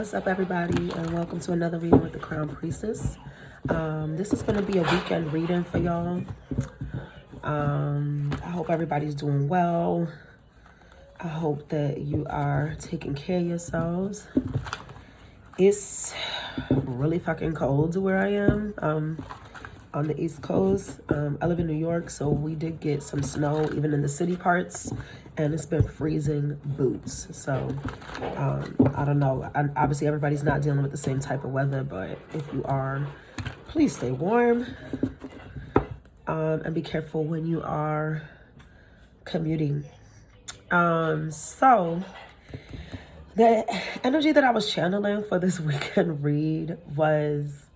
What's up, everybody, and welcome to another reading with the Crown Priestess. This is going to be a weekend reading for y'all. I hope everybody's doing well. I hope that you are taking care of yourselves. It's really fucking cold where I am, on the East Coast. I live in New York, so we did get some snow even in the city parts, and it's been freezing boots. So I don't know. Obviously, everybody's not dealing with the same type of weather, but if you are, please stay warm, and be careful when you are commuting. So the energy that I was channeling for this weekend read was,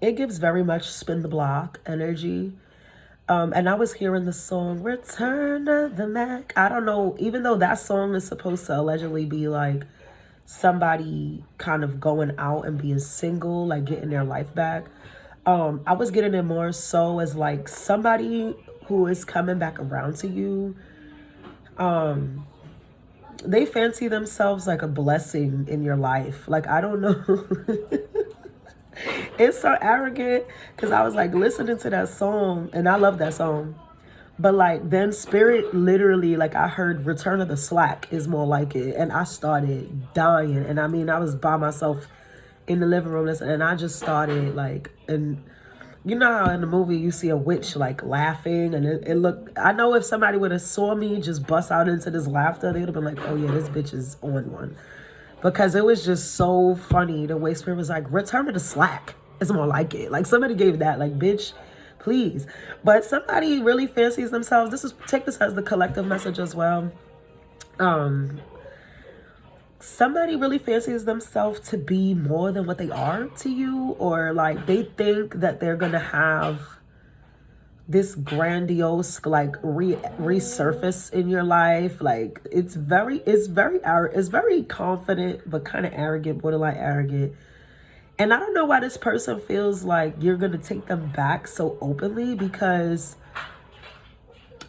it gives very much spin the block energy. And I was hearing the song Return of the Mac. I don't know, even though that song is supposed to allegedly be like somebody kind of going out and being single, like getting their life back. I was getting it more so as like somebody who is coming back around to you. They fancy themselves like a blessing in your life. Like, I don't know. It's so arrogant because I was like listening to that song, and I love that song. But like then spirit literally, like I heard Return of the Slack is more like it. And I started dying. And I mean, I was by myself in the living room listening, and I just started like, and you know how in the movie you see a witch like laughing, and it looked, I know if somebody would have saw me just bust out into this laughter, they would have been like, oh yeah, this bitch is on one. Because it was just so funny. The way spirit was like, Return to the Slack. It's more like it. Like somebody gave that, like, bitch, please. But somebody really fancies themselves. Take this as the collective message as well. Somebody really fancies themselves to be more than what they are to you, or like they think that they're gonna have this grandiose like resurface in your life. Like it's very confident, but kind of arrogant, borderline arrogant. And I don't know why this person feels like you're gonna take them back so openly, because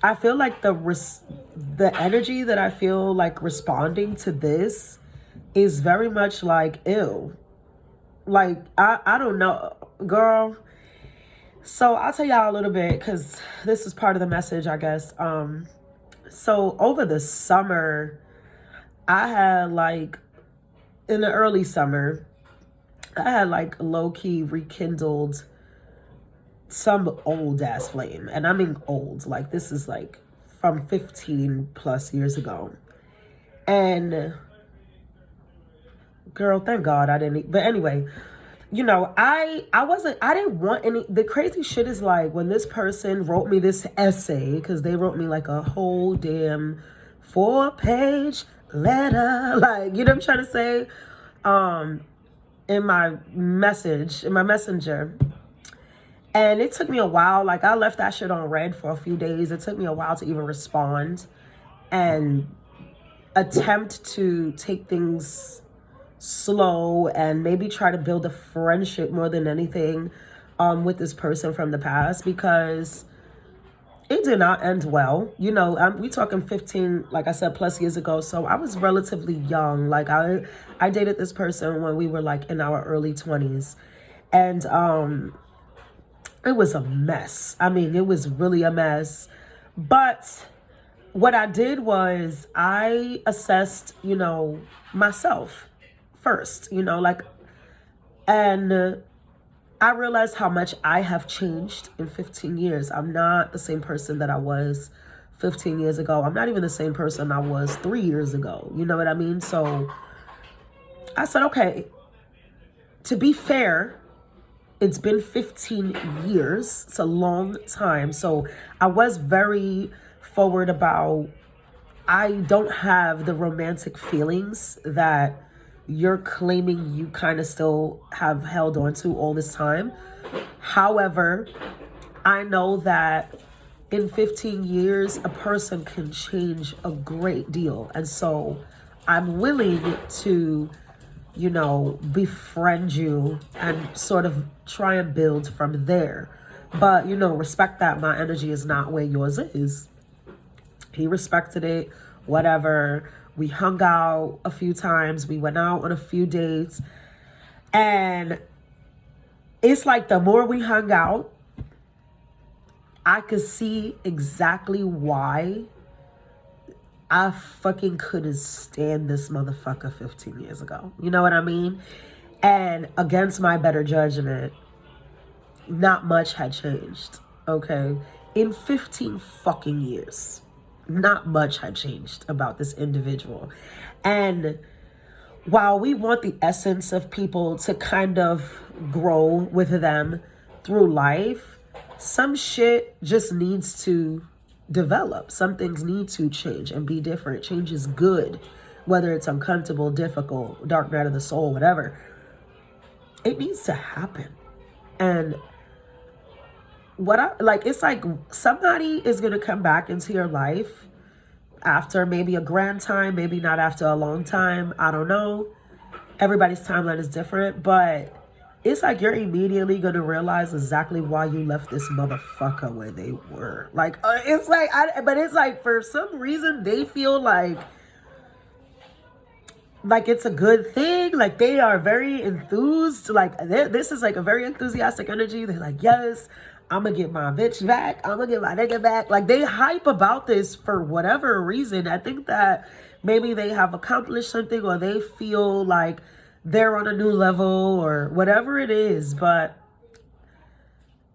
I feel like the energy that I feel like responding to this is very much like, ew. Like I don't know, girl. So I'll tell y'all a little bit, because this is part of the message, I guess. So over the summer, I had like, in the early summer, I had like low-key rekindled some old ass flame. And I mean old, like this is like from 15 plus years ago. And girl, thank God I didn't, but anyway, you know, I didn't want any. The crazy shit is like when this person wrote me this essay, because they wrote me like a whole damn 4-page letter, like, you know what I'm trying to say, in my messenger. And it took me a while. Like I left that shit on red for a few days. It took me a while to even respond and attempt to take things slow and maybe try to build a friendship more than anything with this person from the past, because it did not end well. You know, we talking 15, like I said, plus years ago. So I was relatively young. Like I dated this person when we were like in our early 20s. And it was a mess. I mean, it was really a mess. But what I did was I assessed, you know, myself first, you know, like, and I realized how much I have changed in 15 years. I'm not the same person that I was 15 years ago. I'm not even the same person I was 3 years ago. You know what I mean? So I said, okay, to be fair, it's been 15 years. It's a long time. So I was very forward about, I don't have the romantic feelings that you're claiming you kind of still have held on to all this time. However, I know that in 15 years, a person can change a great deal. And so I'm willing to, you know, befriend you and sort of try and build from there. But, you know, respect that my energy is not where yours is. He respected it, whatever. We hung out a few times. We went out on a few dates. And it's like the more we hung out, I could see exactly why I fucking couldn't stand this motherfucker 15 years ago. You know what I mean? And against my better judgment, not much had changed, okay? In 15 fucking years, not much had changed about this individual. And while we want the essence of people to kind of grow with them through life, some shit just needs to develop. Some things need to change and be different. Change is good, whether it's uncomfortable, difficult, dark night of the soul, whatever. It needs to happen. And it's like somebody is going to come back into your life after maybe a grand time, maybe not after a long time. I don't know. Everybody's timeline is different, but it's like you're immediately going to realize exactly why you left this motherfucker where they were. Like, it's like for some reason they feel like it's a good thing. Like they are very enthused. Like this is like a very enthusiastic energy. They're like, yes, I'm gonna get my bitch back. I'm gonna get my nigga back. Like they hype about this for whatever reason. I think that maybe they have accomplished something or they feel like they're on a new level or whatever it is, but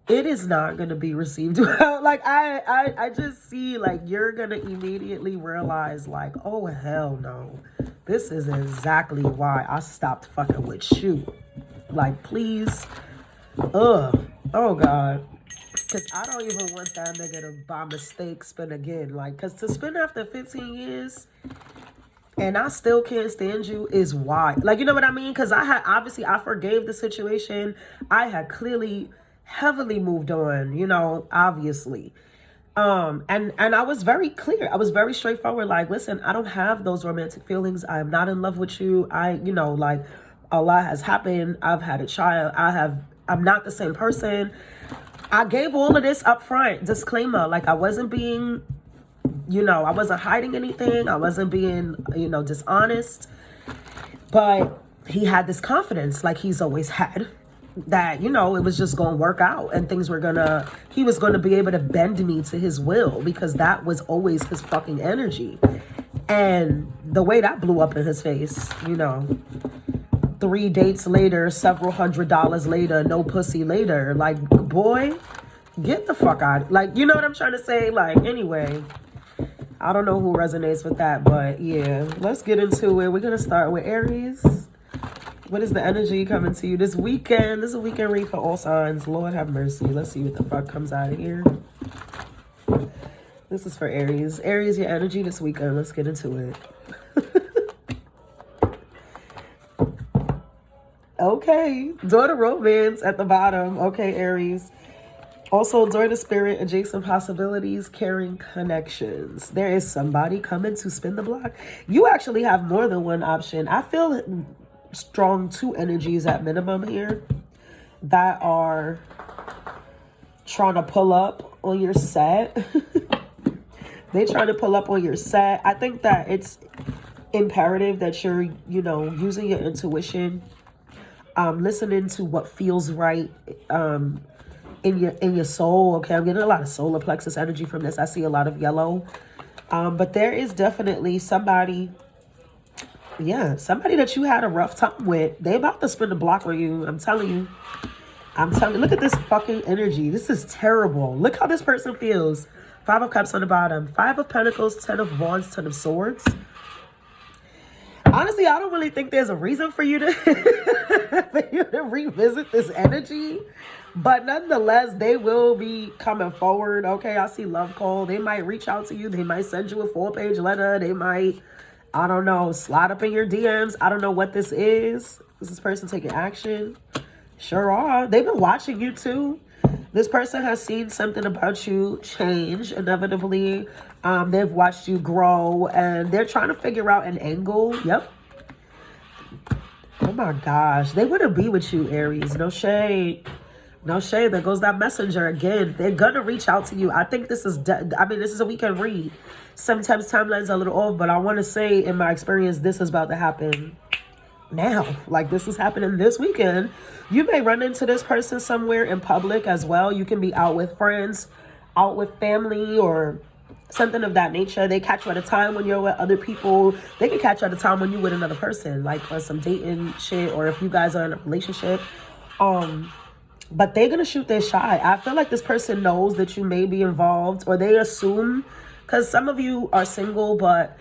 it is not going to be received well. Like I just see like you're going to immediately realize like, oh hell no, this is exactly why I stopped fucking with you. Like please, oh God, because I don't even want that nigga to by mistake spin again. Like, because to spin after 15 years and I still can't stand you is why. Like, you know what I mean? Because I forgave the situation. I had clearly heavily moved on, you know, obviously. And I was very clear. I was very straightforward. Like, listen, I don't have those romantic feelings. I am not in love with you. Like a lot has happened. I've had a child. I'm not the same person. I gave all of this up front. Disclaimer. Like I wasn't being, I wasn't hiding anything. I wasn't being, dishonest. But he had this confidence like he's always had that, it was just going to work out and he was going to be able to bend me to his will because that was always his fucking energy. And the way that blew up in his face, 3 dates later, several $100s later, no pussy later, like, boy, get the fuck out. Like, you know what I'm trying to say? Like, anyway, I don't know who resonates with that, but yeah, let's get into it. We're going to start with Aries. What is the energy coming to you this weekend? This is a weekend read for all signs. Lord have mercy. Let's see what the fuck comes out of here. This is for Aries. Aries, your energy this weekend. Let's get into it. Okay. Door to romance at the bottom. Okay, Aries. Also, door to spirit, adjacent possibilities, caring connections. There is somebody coming to spin the block. You actually have more than one option. I feel strong 2 energies at minimum here that are trying to pull up on your set. They trying to pull up on your set. I think that it's imperative that you're, using your intuition, listening to what feels right, in your soul. Okay, I'm getting a lot of solar plexus energy from this. I see a lot of yellow, but there is definitely somebody that you had a rough time with. They about to spin the block on you. I'm telling you, look at this fucking energy. This is terrible. Look how this person feels. 5 of Cups on the bottom, 5 of Pentacles, 10 of Wands, 10 of Swords. Honestly, I don't really think there's a reason for you to revisit this energy. But nonetheless, they will be coming forward. Okay, I see love call. They might reach out to you. They might send you a 4-page letter. They might, I don't know, slide up in your DMs. I don't know what this is. Is this person taking action? Sure are. They've been watching you too. This person has seen something about you change inevitably. They've watched you grow and they're trying to figure out an angle. Yep. Oh my gosh. They want to be with you, Aries. No shade. No shade. There goes that messenger again. They're gonna reach out to you. I think this is. This is a weekend read. Sometimes timelines are a little off, but I want to say, in my experience, this is about to happen now. Like, this is happening this weekend. You may run into this person somewhere in public as well. You can be out with friends, out with family, or something of that nature. They catch you at a time when you're with other people. They can catch you at a time when you're with another person, like on some dating shit, or if you guys are in a relationship. But they're gonna shoot their shot. I feel like this person knows that you may be involved, or they assume, because some of you are single, but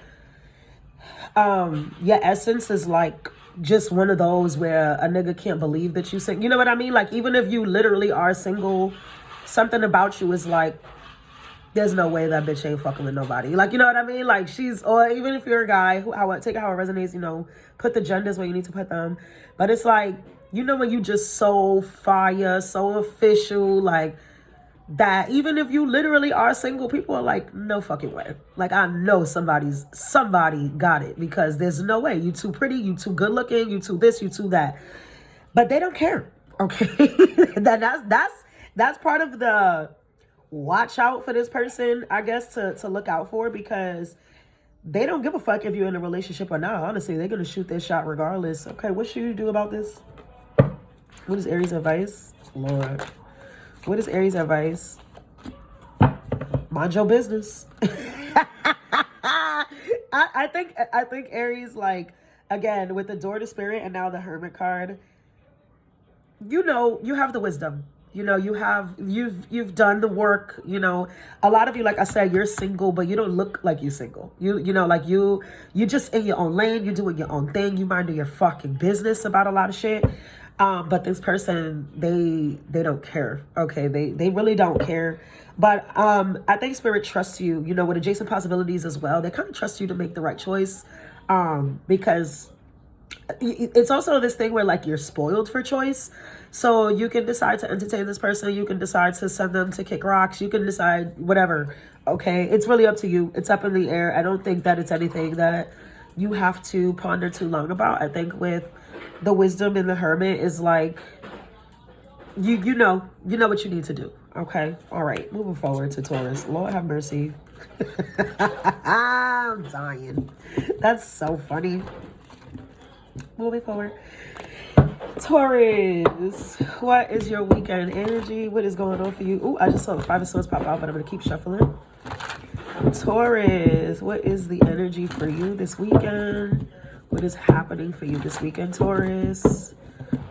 your essence is like just one of those where a nigga can't believe that you single. You know what I mean? Like, even if you literally are single, something about you is like, there's no way that bitch ain't fucking with nobody. Like, you know what I mean? Like, or even if you're a guy, take it how it resonates, put the genders where you need to put them. But it's like, when you just so fire, so official, like that, even if you literally are single, people are like, no fucking way. Like, I know somebody got it, because there's no way. You too pretty, you too good looking, you too this, you too that. But they don't care. Okay. That's part of the watch out for this person, I guess, to look out for, because they don't give a fuck if you're in a relationship or not. Honestly, they're going to shoot their shot regardless. Okay, what should you do about this? What is Aries' advice? Lord. What is Aries' advice? Mind your business. I think Aries, like, again, with the Door to Spirit and now the Hermit card, you have the wisdom. You've done the work. A lot of you, like I said, you're single, but you don't look like you're single. You just in your own lane. You're doing your own thing. You minding your fucking business about a lot of shit. But this person, they don't care. Okay, they really don't care. But I think Spirit trusts you. With adjacent possibilities as well. They kind of trust you to make the right choice. Because it's also this thing where, like, you're spoiled for choice. So you can decide to entertain this person. You can decide to send them to kick rocks. You can decide whatever. Okay, it's really up to you. It's up in the air. I don't think that it's anything that you have to ponder too long about. I think with the wisdom in the Hermit is like, you know what you need to do. Okay, all right, moving forward to Taurus. Lord have mercy. I'm dying. That's so funny. Moving forward, Taurus, what is your weekend energy? What is going on for you? Oh, I just saw the Five of Swords pop out, but I'm going to keep shuffling. Taurus, what is the energy for you this weekend? What is happening for you this weekend, Taurus?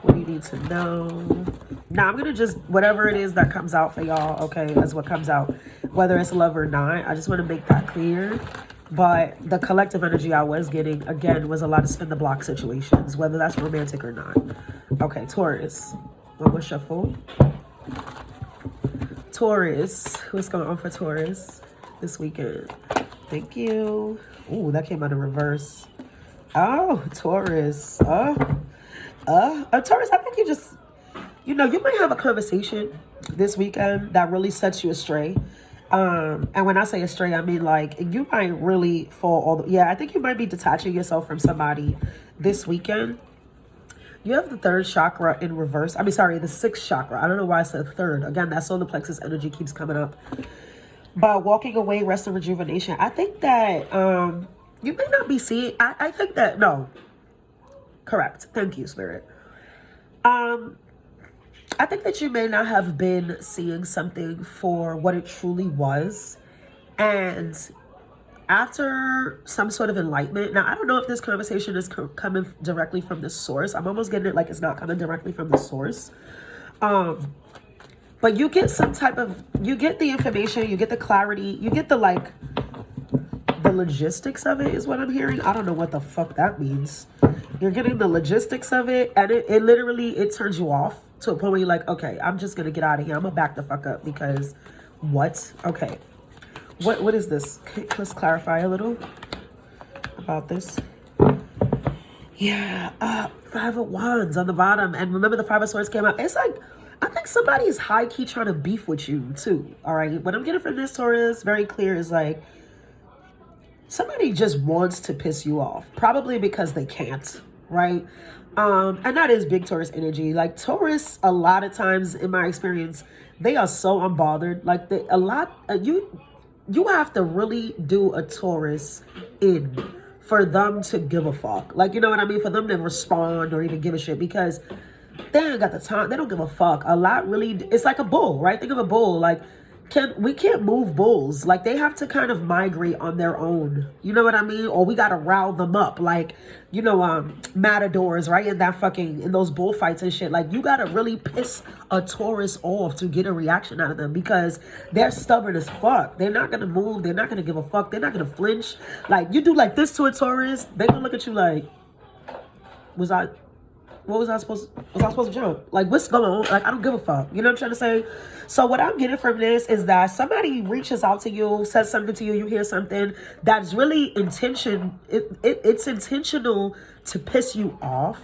What do you need to know? Now, I'm going to just, whatever it is that comes out for y'all, okay, that's what comes out. Whether it's love or not, I just want to make that clear. But the collective energy I was getting, again, was a lot of spin the block situations, whether that's romantic or not. Okay, Taurus. One more shuffle. Taurus. What's going on for Taurus this weekend? Thank you. Ooh, that came out in reverse. Oh, Taurus. Taurus, I think you just, you might have a conversation this weekend that really sets you astray. And when I say astray, I mean, like, you might really fall I think you might be detaching yourself from somebody this weekend. You have the third chakra in reverse. The sixth chakra. I don't know why I said third. Again, that solar plexus energy keeps coming up. But walking away, rest and rejuvenation. I think that you may not be seeing. I think that, no. Correct. Thank you, Spirit. I think that you may not have been seeing something for what it truly was. And after some sort of enlightenment, now I don't know if this conversation is coming directly from the source. I'm almost getting it like it's not coming directly from the source. But you get you get the information, you get the clarity, you get the logistics of it is what I'm hearing. I don't know what the fuck that means. You're getting the logistics of it, and it literally, it turns you off to a point where you're like, okay, I'm just gonna get out of here. I'm gonna back the fuck up, because what? Okay. What is this? Let's clarify a little about this. Yeah, Five of Wands on the bottom. And remember, the Five of Swords came up. It's like, I think somebody's high-key trying to beef with you, too. All right? What I'm getting from this, Taurus, very clear, is like, somebody just wants to piss you off. Probably because they can't, right? And that is big Taurus energy. Like Taurus, a lot of times in my experience, they are so unbothered. Like you have to really do a Taurus in for them to give a fuck. Like, you know what I mean? For them to respond or even give a shit, because they ain't got the time. They don't give a fuck. A lot really, it's like a bull, right? Think of a bull. Like, we can't move bulls. Like, they have to kind of migrate on their own. You know what I mean? Or we gotta rile them up. Like, you know, matadors, right? In those bullfights and shit. Like, you gotta really piss a Taurus off to get a reaction out of them, because they're stubborn as fuck. They're not gonna move. They're not gonna give a fuck. They're not gonna flinch. Like, you do like this to a Taurus, they gonna look at you like, was I supposed to jump? Like, what's going on? Like, I don't give a fuck. You know what I'm trying to say? So what I'm getting from this is that somebody reaches out to you, says something to you, you hear something that's really it's intentional to piss you off,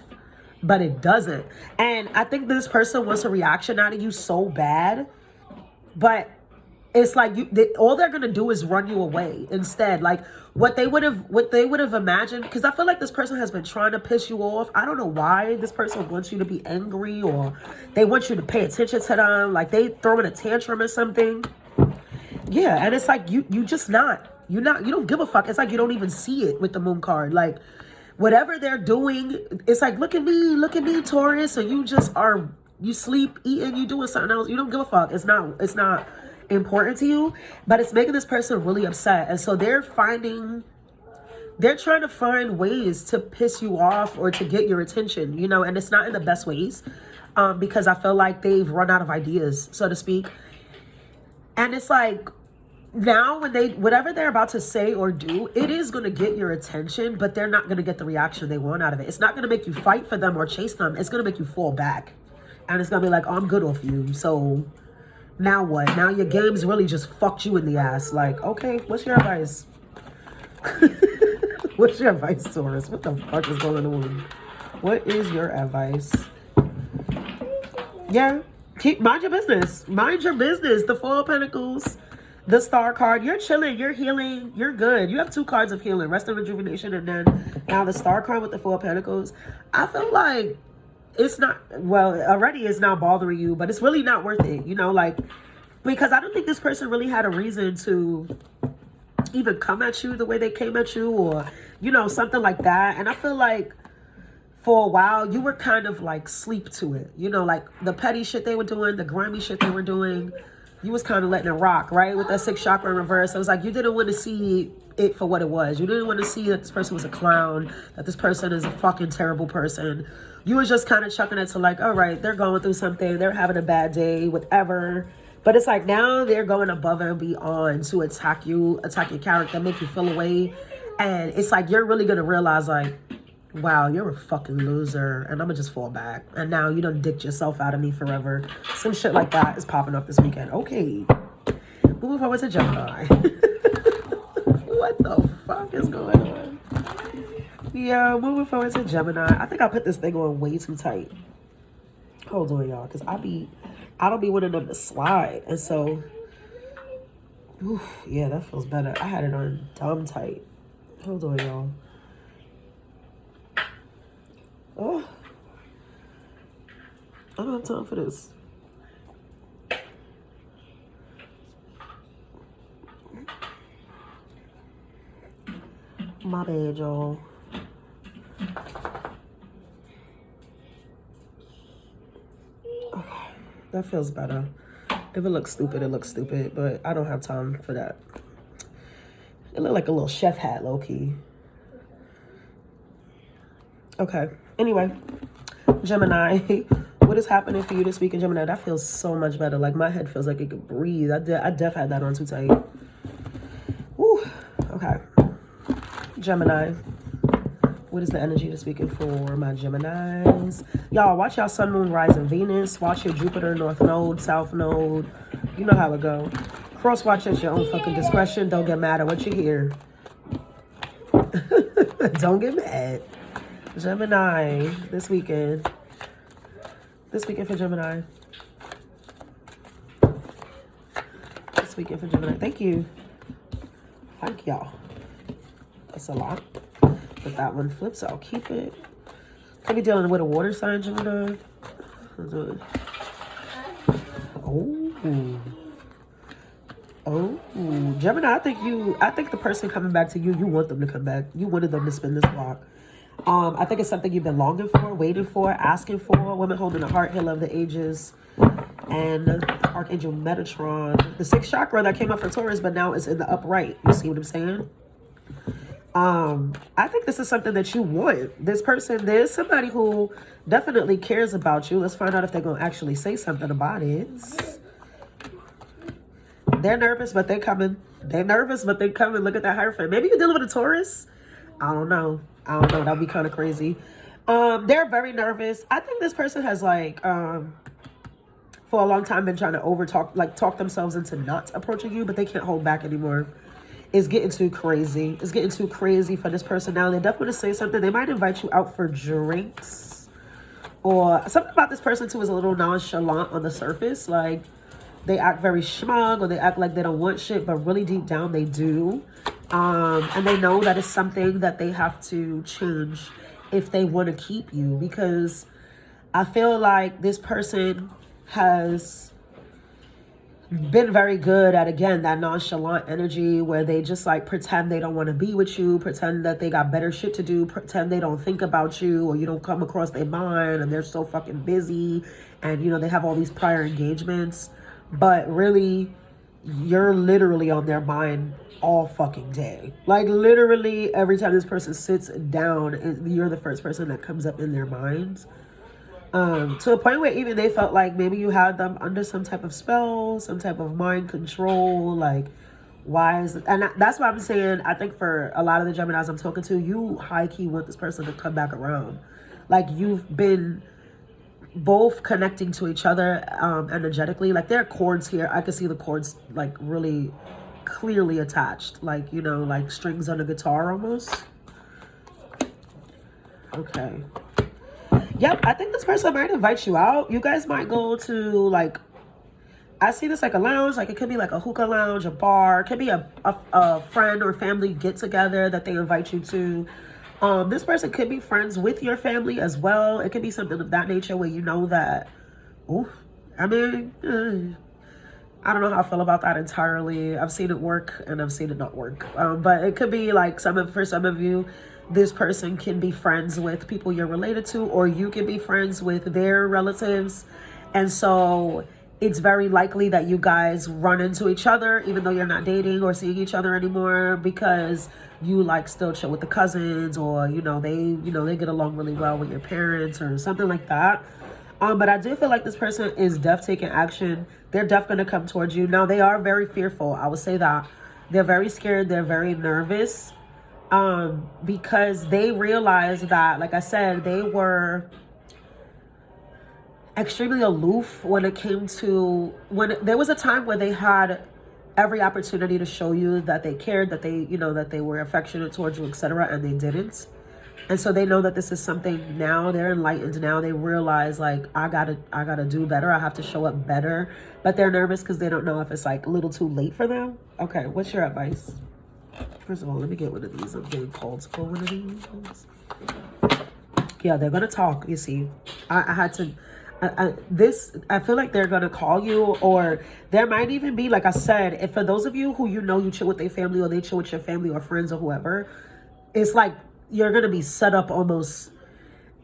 but it doesn't. And I think this person wants a reaction out of you so bad, but it's like all they're gonna do is run you away instead. Like what they would have imagined, because I feel like this person has been trying to piss you off. I don't know why this person wants you to be angry, or they want you to pay attention to them, like they throwing a tantrum or something. Yeah, and it's like you don't give a fuck. It's like you don't even see it with the moon card. Like whatever they're doing, it's like, look at me, Taurus. So you sleep, eating, you doing something else. You don't give a fuck. It's not important to you, but it's making this person really upset. And so they're trying to find ways to piss you off or to get your attention, you know, and it's not in the best ways, because I feel like they've run out of ideas, so to speak. And it's like, now whatever they're about to say or do, it is going to get your attention, but they're not going to get the reaction they want out of it. It's not going to make you fight for them or chase them. It's going to make you fall back, and it's going to be like, oh, I'm good off you, so now what? Now your game's really just fucked you in the ass. Like, okay, what's your advice? What's your advice, Taurus? What the fuck is going on? What is your advice? Yeah, mind your business. Mind your business. The Four of Pentacles, the Star card. You're chilling. You're healing. You're good. You have 2 cards of healing, rest and rejuvenation, and then now the Star card with the Four of Pentacles. I feel like it's not, well, already it's not bothering you, but it's really not worth it, you know, like, because I don't think this person really had a reason to even come at you the way they came at you, or, you know, something like that. And I feel like for a while you were kind of like sleep to it, you know, like the petty shit they were doing, the grimy shit they were doing, you was kind of letting it rock, right? With that 6th chakra in reverse. It was like you didn't want to see it for what it was. You didn't want to see that this person was a clown, that this person is a fucking terrible person. You was just kind of chucking it to like, all right, they're going through something, they're having a bad day, whatever. But it's like now they're going above and beyond to attack your character, make you feel away. And it's like you're really going to realize like, wow, you're a fucking loser, and I'm gonna just fall back. And now you done dicked yourself out of me forever. Some shit like that is popping up this weekend. Okay, moving forward to Gemini. What the fuck is going on? Yeah, moving forward to Gemini. I think I put this thing on way too tight. Hold on, y'all, because I don't be wanting them to slide. And so, yeah, that feels better. I had it on dumb tight. Hold on, y'all. Oh, I don't have time for this. My bad, y'all. Okay, that feels better. If it looks stupid, it looks stupid, but I don't have time for that. It looked like a little chef hat, low-key. Okay, anyway, Gemini, what is happening for you this week in Gemini? That feels so much better. Like, my head feels like it could breathe. I def had that on too tight. Woo, okay. Gemini, what is the energy this weekend for my Geminis? Y'all, watch y'all sun, moon, rising, Venus. Watch your Jupiter, north node, south node. You know how it go. Cross watch at your own fucking discretion. Don't get mad at what you hear. Don't get mad. Gemini, this weekend. This weekend for Gemini. This weekend for Gemini. Thank you. Thank y'all. That's a lot. But that one flips, I'll keep it. Could be dealing with a water sign, Gemini. Oh. Oh, Gemini, I think the person coming back to you, you want them to come back. You wanted them to spin this block. I think it's something you've been longing for, waiting for, asking for. Women holding the heart, healer of the ages, and Archangel Metatron. The sixth chakra that came up for Taurus, but now it's in the upright. You see what I'm saying? I think this is something that you want. This person, there's somebody who definitely cares about you. Let's find out if they're going to actually say something about it. They're nervous, but they're coming. They're nervous, but they're coming. Look at that Hierophant. Maybe you're dealing with a Taurus. I don't know. That'd be kind of crazy. They're very nervous. I think this person has like, for a long time been trying to talk themselves into not approaching you, but they can't hold back anymore. It's getting too crazy. It's getting too crazy for this person now. They definitely want to say something. They might invite you out for drinks, or something about this person too is a little nonchalant on the surface. Like, they act very smug, or they act like they don't want shit, but really deep down they do. And they know that it's something that they have to change if they want to keep you, because I feel like this person has been very good at, again, that nonchalant energy where they just like pretend they don't want to be with you, pretend that they got better shit to do, pretend they don't think about you, or you don't come across their mind, and they're so fucking busy, and you know, they have all these prior engagements. But really, you're literally on their mind all fucking day. Like, literally, every time this person sits down, you're the first person that comes up in their minds. To a point where even they felt like maybe you had them under some type of spell, some type of mind control. Like, why is it? And that's why I'm saying, I think for a lot of the Geminis I'm talking to, you high-key want this person to come back around. Like, you've been both connecting to each other energetically. Like, there are chords here. I can see the chords like really clearly attached, like, you know, like strings on a guitar almost. Okay. Yep, I think this person might invite you out. You guys might go to, like, I see this like a lounge. Like, it could be like a hookah lounge, a bar. It could be a friend or family get together that they invite you to. This person could be friends with your family as well. It could be something of that nature where you know that, I mean, I don't know how I feel about that entirely. I've seen it work and I've seen it not work. But it could be like for some of you, this person can be friends with people you're related to, or you can be friends with their relatives. And so it's very likely that you guys run into each other, even though you're not dating or seeing each other anymore, because you like still chill with the cousins, or they get along really well with your parents or something like that. But I do feel like this person is taking action. They're going to come towards you. Now, they are very fearful. I would say that they're very scared. They're very nervous, because they realize that, like I said, they were extremely aloof when it came to, there was a time where they had every opportunity to show you that they cared, that they were affectionate towards you, etc., and they didn't. And so they know that this is something now. They're enlightened now. They realize, like, I gotta do better. I have to show up better. But they're nervous because they don't know if it's like a little too late for them. Okay, what's your advice? First of all, let me get one of these. I'm getting called for one of these. Yeah, they're gonna talk. You see, I had to. I feel like they're gonna call you, or there might even be, like I said, if for those of you who you chill with their family, or they chill with your family or friends or whoever, it's like you're gonna be set up almost.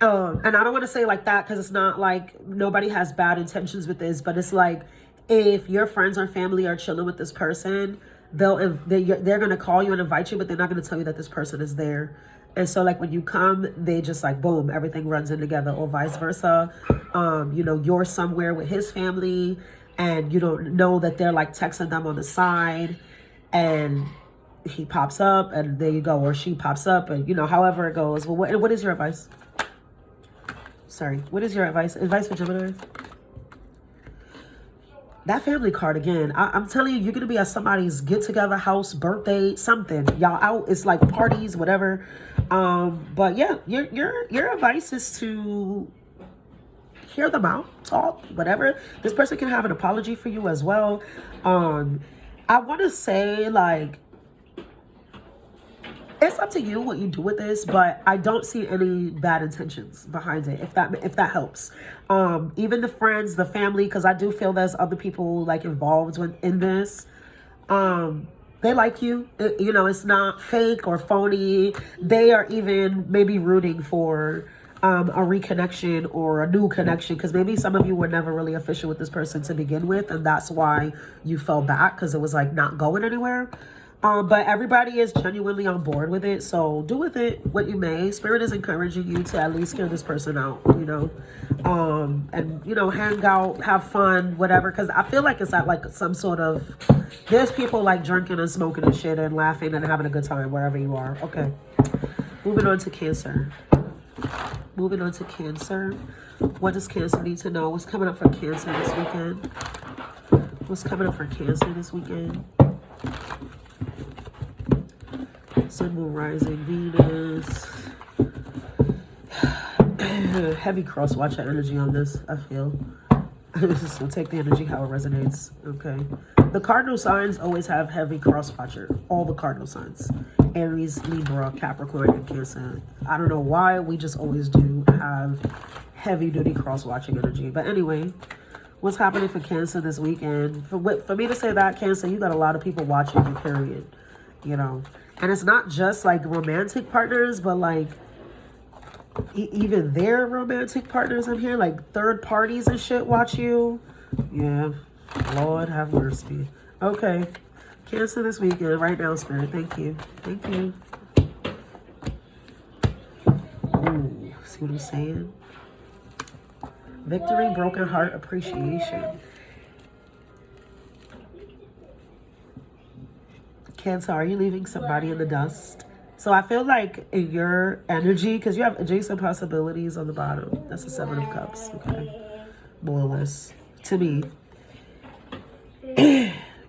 And I don't want to say like that because it's not like nobody has bad intentions with this, but it's like if your friends or family are chilling with this person, they're gonna call you and invite you, but they're not gonna tell you that this person is there. And so, like, when you come, they just like, boom, everything runs in together, or vice versa. You're somewhere with his family and you don't know that they're like texting them on the side, and he pops up and there you go, or she pops up, and however it goes. Well, what is your advice? Sorry, what is your advice? Advice for Gemini? That family card again. I'm telling you, you're gonna be at somebody's get together, house, birthday, something. Y'all out. It's like parties, whatever. But yeah, your advice is to hear them out, talk, whatever. This person can have an apology for you as well. I want to say, like, It's up to you what you do with this, but I don't see any bad intentions behind it, if that helps. Even the friends, the family, because I do feel there's other people like involved in this. They like you. You know, it's not fake or phony. They are even maybe rooting for a reconnection or a new connection, because maybe some of you were never really official with this person to begin with, and that's why you fell back, because it was like not going anywhere. But everybody is genuinely on board with it, so do with it what you may. Spirit is encouraging you to at least hear this person out, you know, and you know, hang out, have fun, whatever. Because I feel like it's at like some sort of, there's people like drinking and smoking and shit and laughing and having a good time wherever you are. Okay, moving on to Cancer. Moving on to Cancer. What does Cancer need to know? What's coming up for Cancer this weekend? What's coming up for Cancer this weekend? Sun, Moon, Rising, Venus. Heavy cross watcher energy on this, I feel. So take the energy how it resonates. Okay. The cardinal signs always have heavy cross watcher. All the cardinal signs. Aries, Libra, Capricorn, and Cancer. I don't know why, we just always do have heavy duty cross watching energy. But anyway, what's happening for Cancer this weekend? For me to say that, Cancer, you got a lot of people watching you, period. You know. And it's not just like romantic partners, but like even their romantic partners in here, like third parties and shit watch you. Yeah, Lord have mercy. Okay, Cancer this weekend, right now, Spirit. Thank you. Thank you. Ooh, see what I'm saying? Victory, broken heart, appreciation. Cancer, are you leaving somebody in the dust? So I feel like in your energy, because you have adjacent possibilities on the bottom. That's the Seven of Cups, okay? More or less. To me.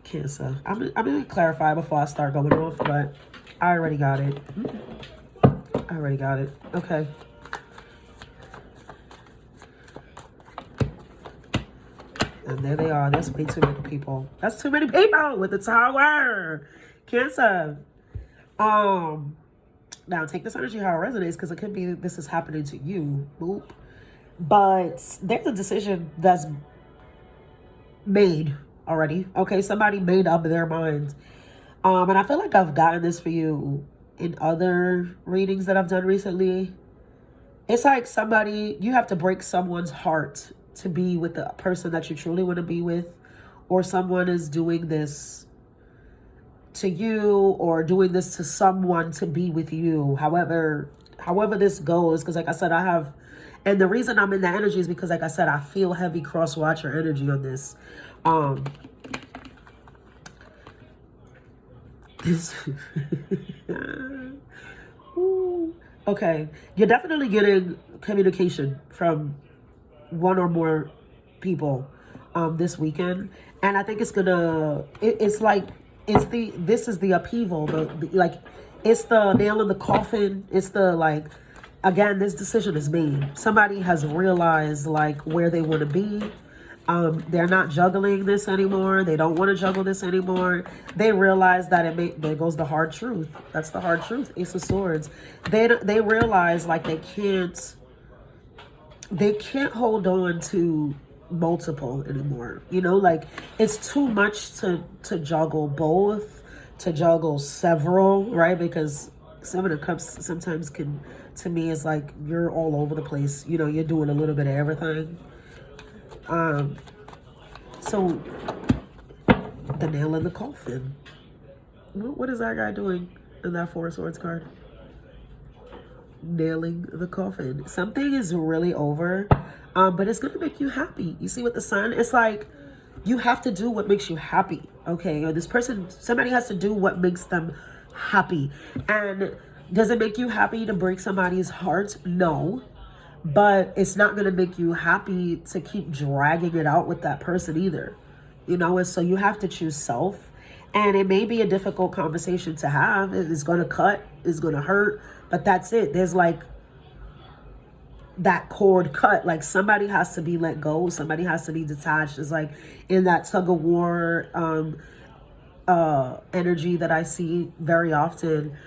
Cancer. I'm going to clarify before I start going off, but I already got it. I already got it. Okay. And there they are. There's way too many people. That's too many people with the Tower. Cancer. Now take this energy how it resonates, because it could be this is happening to you. Boop. But there's a decision that's made already. Okay, somebody made up their mind. And I feel like I've gotten this for you in other readings that I've done recently. It's like you have to break someone's heart to be with the person that you truly want to be with, or someone is doing this to you or doing this to someone to be with you. However this goes, because like I said, and the reason I'm in that energy is because like I said, I feel heavy cross watcher energy on this. Okay, you're definitely getting communication from one or more people this weekend, and I think it's gonna this is the upheaval, it's the nail in the coffin. It's the like, again, this decision is made. Somebody has realized like where they want to be. They're not juggling this anymore. They don't want to juggle this anymore. They realize that there goes the hard truth. That's the hard truth. Ace of Swords. They realize like they can't hold on to multiple anymore. You know, like it's too much to juggle both, to juggle several, right? Because Seven of Cups sometimes can, to me, is like you're all over the place. You know, you're doing a little bit of everything. So the nail in the coffin. What is that guy doing in that Four of Swords card? Nailing the coffin. Something is really over, but it's gonna make you happy. You see with the Sun, it's like you have to do what makes you happy. Okay, or somebody has to do what makes them happy. And does it make you happy to break somebody's heart? No. But it's not going to make you happy to keep dragging it out with that person either. You know, and so you have to choose self. And it may be a difficult conversation to have. It's going to cut. It's going to hurt. But that's it. There's like that cord cut. Like somebody has to be let go. Somebody has to be detached. It's like in that tug of war energy that I see very often.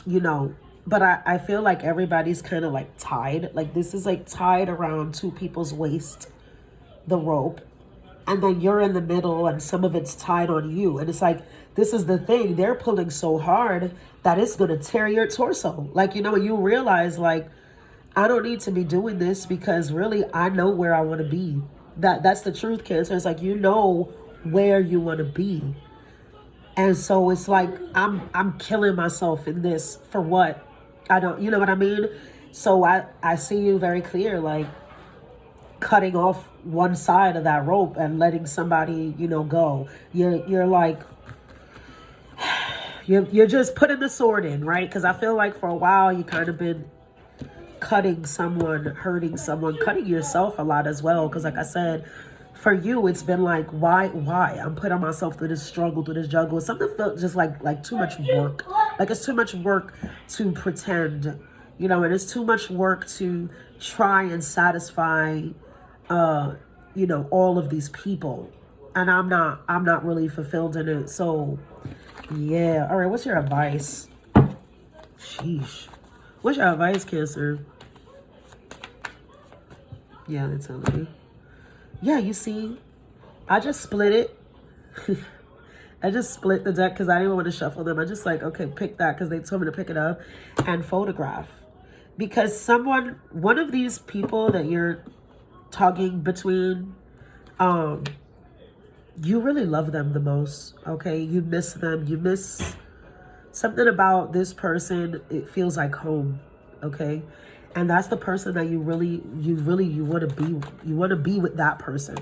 you know, but I feel like everybody's kind of like tied. Like this is like tied around two people's waist, the rope. And then you're in the middle and some of it's tied on you. And it's like, this is the thing. They're pulling so hard that it's going to tear your torso. Like, you know, you realize like, I don't need to be doing this because really I know where I want to be. That's the truth, Cancer. It's like, you know where you want to be. And so it's like, I'm killing myself in this for what? I don't, you know what I mean? So I see you very clear, like cutting off one side of that rope and letting somebody, you know, go. You're like, you're just putting the sword in, right? Because I feel like for a while you kind of been cutting someone, hurting someone, cutting yourself a lot as well. Because like I said, for you, it's been like, why? I'm putting myself through this struggle, through this jungle. Something felt just like too much work. Like it's too much work to pretend, you know, and it's too much work to try and satisfy, you know, all of these people. And I'm not really fulfilled in it. So yeah. All right. What's your advice? Sheesh. What's your advice, Cancer? Yeah, they're telling me. Yeah, you see, I just split it. I just split the deck because I didn't want to shuffle them. I just like, okay, pick that because they told me to pick it up and photograph. Because one of these people that you're tugging between, you really love them the most, okay? You miss them. You miss something about this person. It feels like home, okay? And that's the person that you want to be with that person.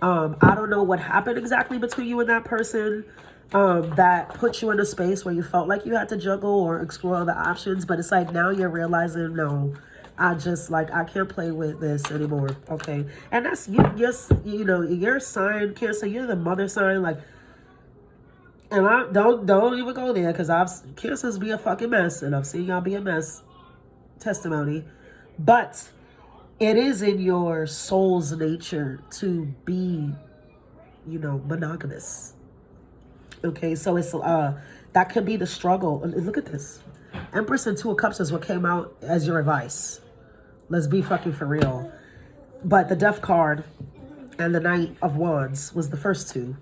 I don't know what happened exactly between you and that person that put you in a space where you felt like you had to juggle or explore other options. But it's like now you're realizing, no, I can't play with this anymore. Okay. And that's you know, your sign, Cancer, you're the mother sign. Like, and I don't even go there because Cancers be a fucking mess and I've seen y'all be a mess. Testimony. But it is in your soul's nature to be, you know, monogamous. Okay, so it's that could be the struggle. Look at this. Empress and Two of Cups is what came out as your advice. Let's be fucking for real. But the Death card and the Knight of Wands was the first two.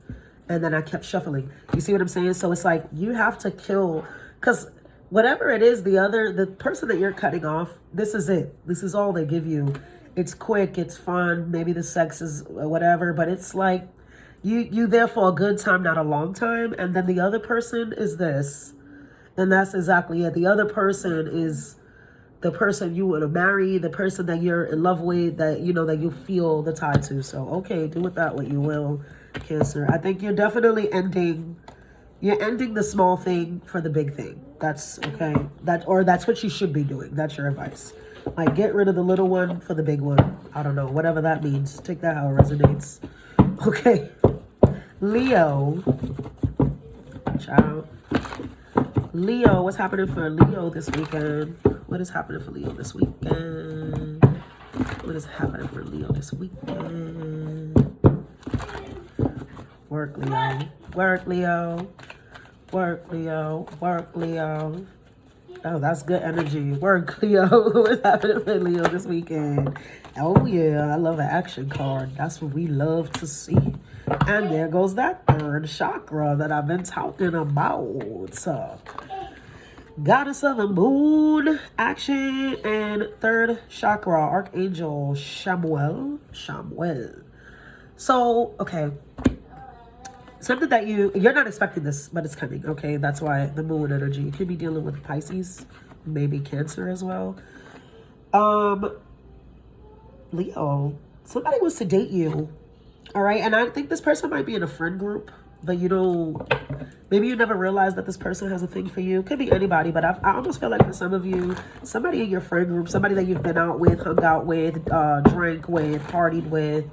And then I kept shuffling. You see what I'm saying? So it's like you have to kill, because whatever it is, the person that you're cutting off, this is it. This is all they give you. It's quick, it's fun, maybe the sex is whatever, but it's like you there for a good time, not a long time. And then the other person is this. And that's exactly it. The other person is the person you want to marry, the person that you're in love with, that you know that you feel the tie to. So okay, do with that what you will, Cancer. I think you're definitely ending the small thing for the big thing. That's okay. That's what you should be doing. That's your advice. Like get rid of the little one for the big one. I don't know, whatever that means. Take that how it resonates. Okay. Leo. Ciao. Leo, what's happening for Leo this weekend? What is happening for Leo this weekend? What is happening for Leo this weekend? Work, Leo. Work, Leo. Work, Leo. Work, Leo. Oh, that's good energy. Work, Leo. What's happening for Leo this weekend? Oh, yeah. I love an action card. That's what we love to see. And there goes that third chakra that I've been talking about. Goddess of the Moon, action, and third chakra, Archangel Chamuel. So, okay. Something that you're not expecting this, but it's coming, okay? That's why the moon energy. You could be dealing with Pisces, maybe Cancer as well. Leo, somebody wants to date you, all right? And I think this person might be in a friend group, but you know, maybe you never realized that this person has a thing for you. Could be anybody, but I almost feel like for some of you, somebody in your friend group, somebody that you've been out with, hung out with, drank with, partied with,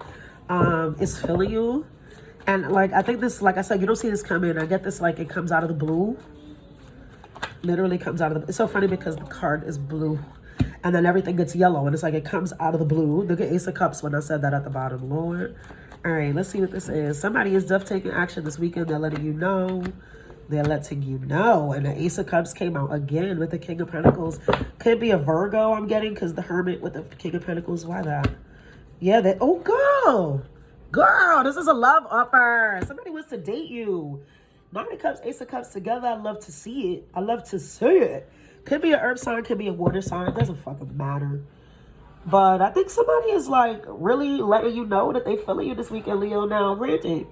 is feeling you. And like, I think this, like I said, you don't see this coming. I get this like it comes out of the blue. Literally comes out of the, it's so funny because the card is blue. And then everything gets yellow. And it's like it comes out of the blue. Look at Ace of Cups when I said that at the bottom. Lord. All right, let's see what this is. Somebody is definitely taking action this weekend. They're letting you know. They're letting you know. And the Ace of Cups came out again with the King of Pentacles. Could be a Virgo I'm getting because the Hermit with the King of Pentacles. Why that? Yeah, that. Oh, girl. Girl, this is a love offer. Somebody wants to date you. Nine of Cups, Ace of Cups together. I love to see it. I love to see it. Could be an earth sign. Could be a water sign. It doesn't fucking matter. But I think somebody is like really letting you know that they feeling you this weekend, Leo. Now, granted,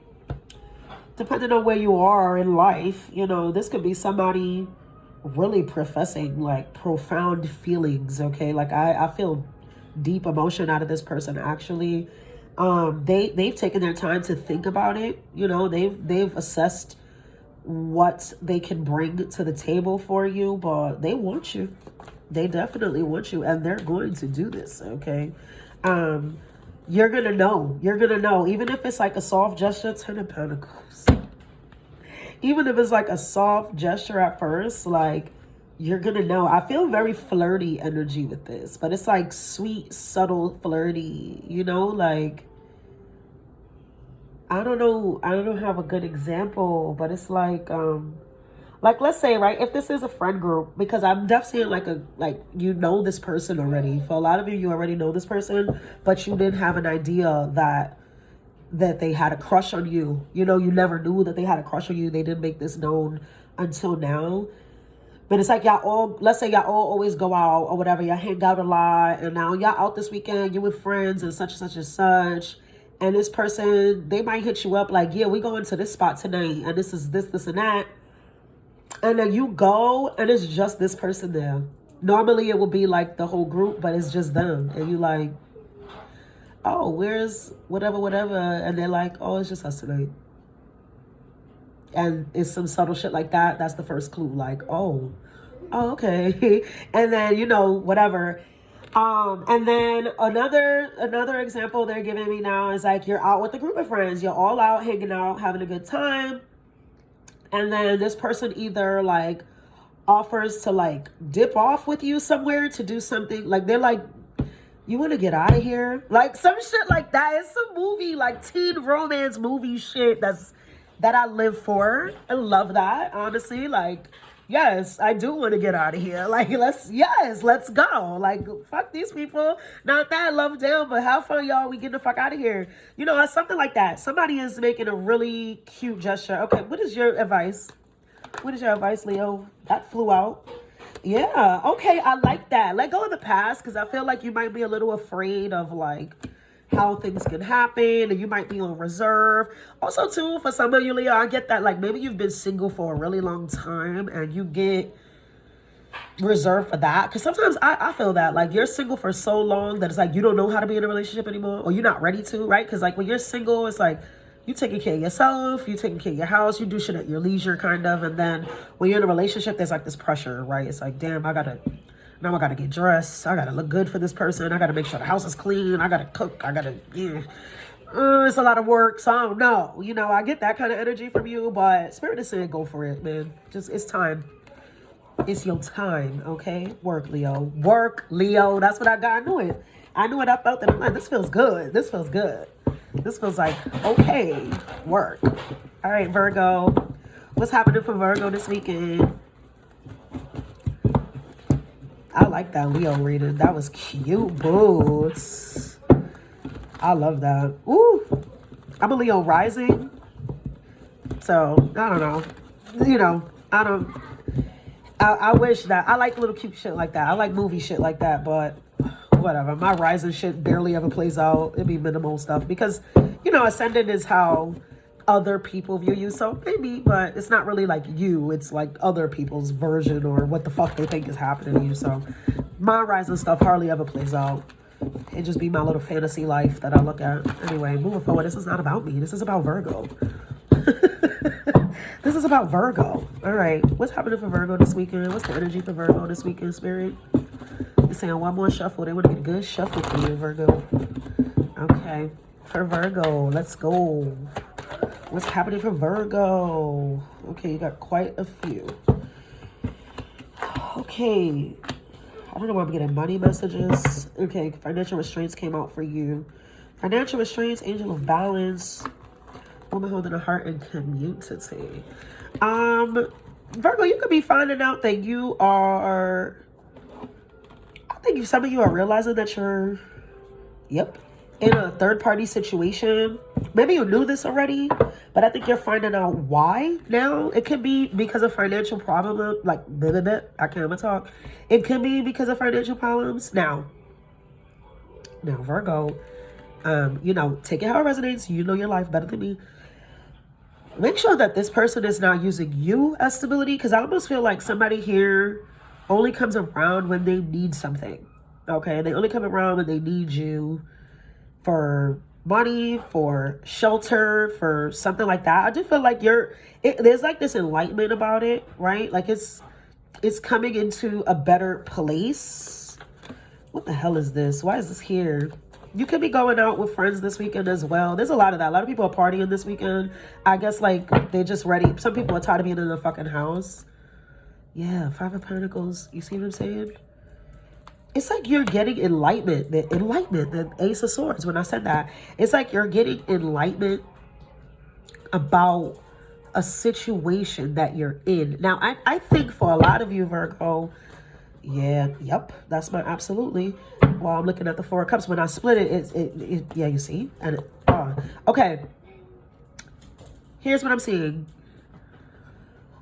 depending on where you are in life, you know, this could be somebody really professing like profound feelings, okay? Like I feel deep emotion out of this person actually. They've taken their time to think about it. You know, they've assessed what they can bring to the table for you, but they want you. They definitely want you, and they're going to do this, okay? You're gonna know. You're gonna know. Even if it's like a soft gesture, Ten of Pentacles. Even if it's like a soft gesture at first, like, you're gonna know. I feel very flirty energy with this, but it's like sweet, subtle, flirty, you know? Like, I don't know. I don't have a good example, but it's like let's say, right, if this is a friend group, because I'm definitely like you know this person already. For a lot of you, you already know this person, but you didn't have an idea that they had a crush on you. You know, you never knew that they had a crush on you. They didn't make this known until now. But it's like y'all all, let's say y'all all always go out or whatever. Y'all hang out a lot. And now y'all out this weekend. You with friends and such and such and such. And this person, they might hit you up like, yeah, we going to this spot tonight. And this is this, and that. And then you go and it's just this person there. Normally it will be like the whole group, but it's just them. And you like, oh, where's whatever. And they're like, oh, it's just us tonight. And it's some subtle shit like that. That's the first clue. Like, oh, okay. And then, you know, whatever. And then another example they're giving me now is like, you're out with a group of friends. You're all out, hanging out, having a good time. And then this person either like offers to like dip off with you somewhere to do something. Like they're like, you want to get out of here? Like some shit like that. It's some movie, like teen romance movie shit that I live for. I love that, honestly. Like, yes, I do want to get out of here. Like, let's go. Like, fuck these people. Not that I love them, but have fun, y'all. We get the fuck out of here. You know, something like that. Somebody is making a really cute gesture. Okay, what is your advice? What is your advice, Leo? That flew out. Yeah, okay, I like that. Let go of the past, because I feel like you might be a little afraid of, like, how things can happen, and you might be on reserve. Also, too, for some of you, Leo, I get that, like, maybe you've been single for a really long time, and you get reserved for that. Because sometimes I feel that, like, you're single for so long that it's like you don't know how to be in a relationship anymore, or you're not ready to, right? Because, like, when you're single, it's like, you taking care of yourself, you taking care of your house, you do shit at your leisure, kind of. And then when you're in a relationship, there's like this pressure, right? It's like, damn, now I gotta get dressed. I gotta look good for this person. I gotta make sure the house is clean. I gotta cook. I gotta, it's a lot of work. So I don't know. You know, I get that kind of energy from you, but Spirit is saying go for it, man. Just, it's time. It's your time, okay? Work, Leo. Work, Leo. That's what I got. I knew it. I felt it. I'm like, this feels good. This feels good. This feels like, okay, work. All right, Virgo. What's happening for Virgo this weekend? I like that Leo reading. That was cute, boots. I love that. Ooh. I'm a Leo rising. So, I don't know. You know, I wish that. I like little cute shit like that. I like movie shit like that, but whatever. My rising shit barely ever plays out. It'd be minimal stuff because, you know, ascendant is how other people view you. So maybe, but it's not really like you. It's like other people's version or what the fuck they think is happening to you. So my rising stuff hardly ever plays out. It just be my little fantasy life that I look at. Anyway, moving forward, this is not about me. This is about Virgo. This is about Virgo. All right. What's happening for Virgo this weekend? What's the energy for Virgo this weekend, Spirit? They're saying one more shuffle. They want to get a good shuffle for you, Virgo. Okay. For Virgo, let's go. What's happening for Virgo? Okay, you got quite a few. Okay. I don't know why I'm getting money messages. Okay, financial restraints came out for you. Financial restraints, angel of balance, woman holding a heart and community. Virgo, you could be finding out that I think some of you are realizing that you're, yep, in a third party situation. Maybe you knew this already, but I think you're finding out why now. It could be because of financial problems, like, blah, blah, blah, I can't even talk. It could be because of financial problems. Now, Virgo, take it how it resonates. You know your life better than me. Make sure that this person is not using you as stability, because I almost feel like somebody here only comes around when they need something. Okay, they only come around when they need you for money, for shelter, for something like that. I do feel like there's like this enlightenment about it, right? Like it's coming into a better place. What the hell is this? Why is this here? You could be going out with friends this weekend as well. There's a lot of that. A lot of people are partying this weekend. I guess like they're just ready. Some people are tired of being in the fucking house. Yeah, Five of Pentacles. You see what I'm saying? It's like you're getting enlightenment. The Ace of Swords. When I said that, it's like you're getting enlightenment about a situation that you're in. Now, I think for a lot of you, Virgo, yeah, yep, that's my absolutely. While I'm looking at the Four of Cups, when I split it, yeah, you see? And okay. Here's what I'm seeing.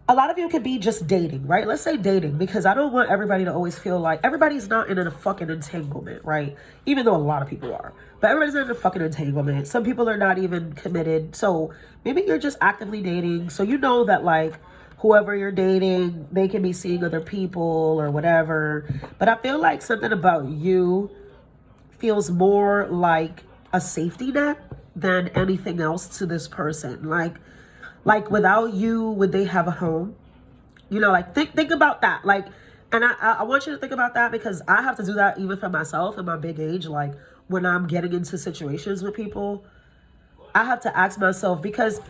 A lot of you could be just dating, right? Let's say dating, because I don't want everybody to always feel like everybody's not in a fucking entanglement, right? Even though a lot of people are. But everybody's in a fucking entanglement. Some people are not even committed. So maybe you're just actively dating. So you know that like whoever you're dating, they can be seeing other people or whatever. But I feel like something about you feels more like a safety net than anything else to this person. Like without you, would they have a home? You know, like think about that. Like, and I want you to think about that, because I have to do that even for myself in my big age. Like when I'm getting into situations with people, I have to ask myself, because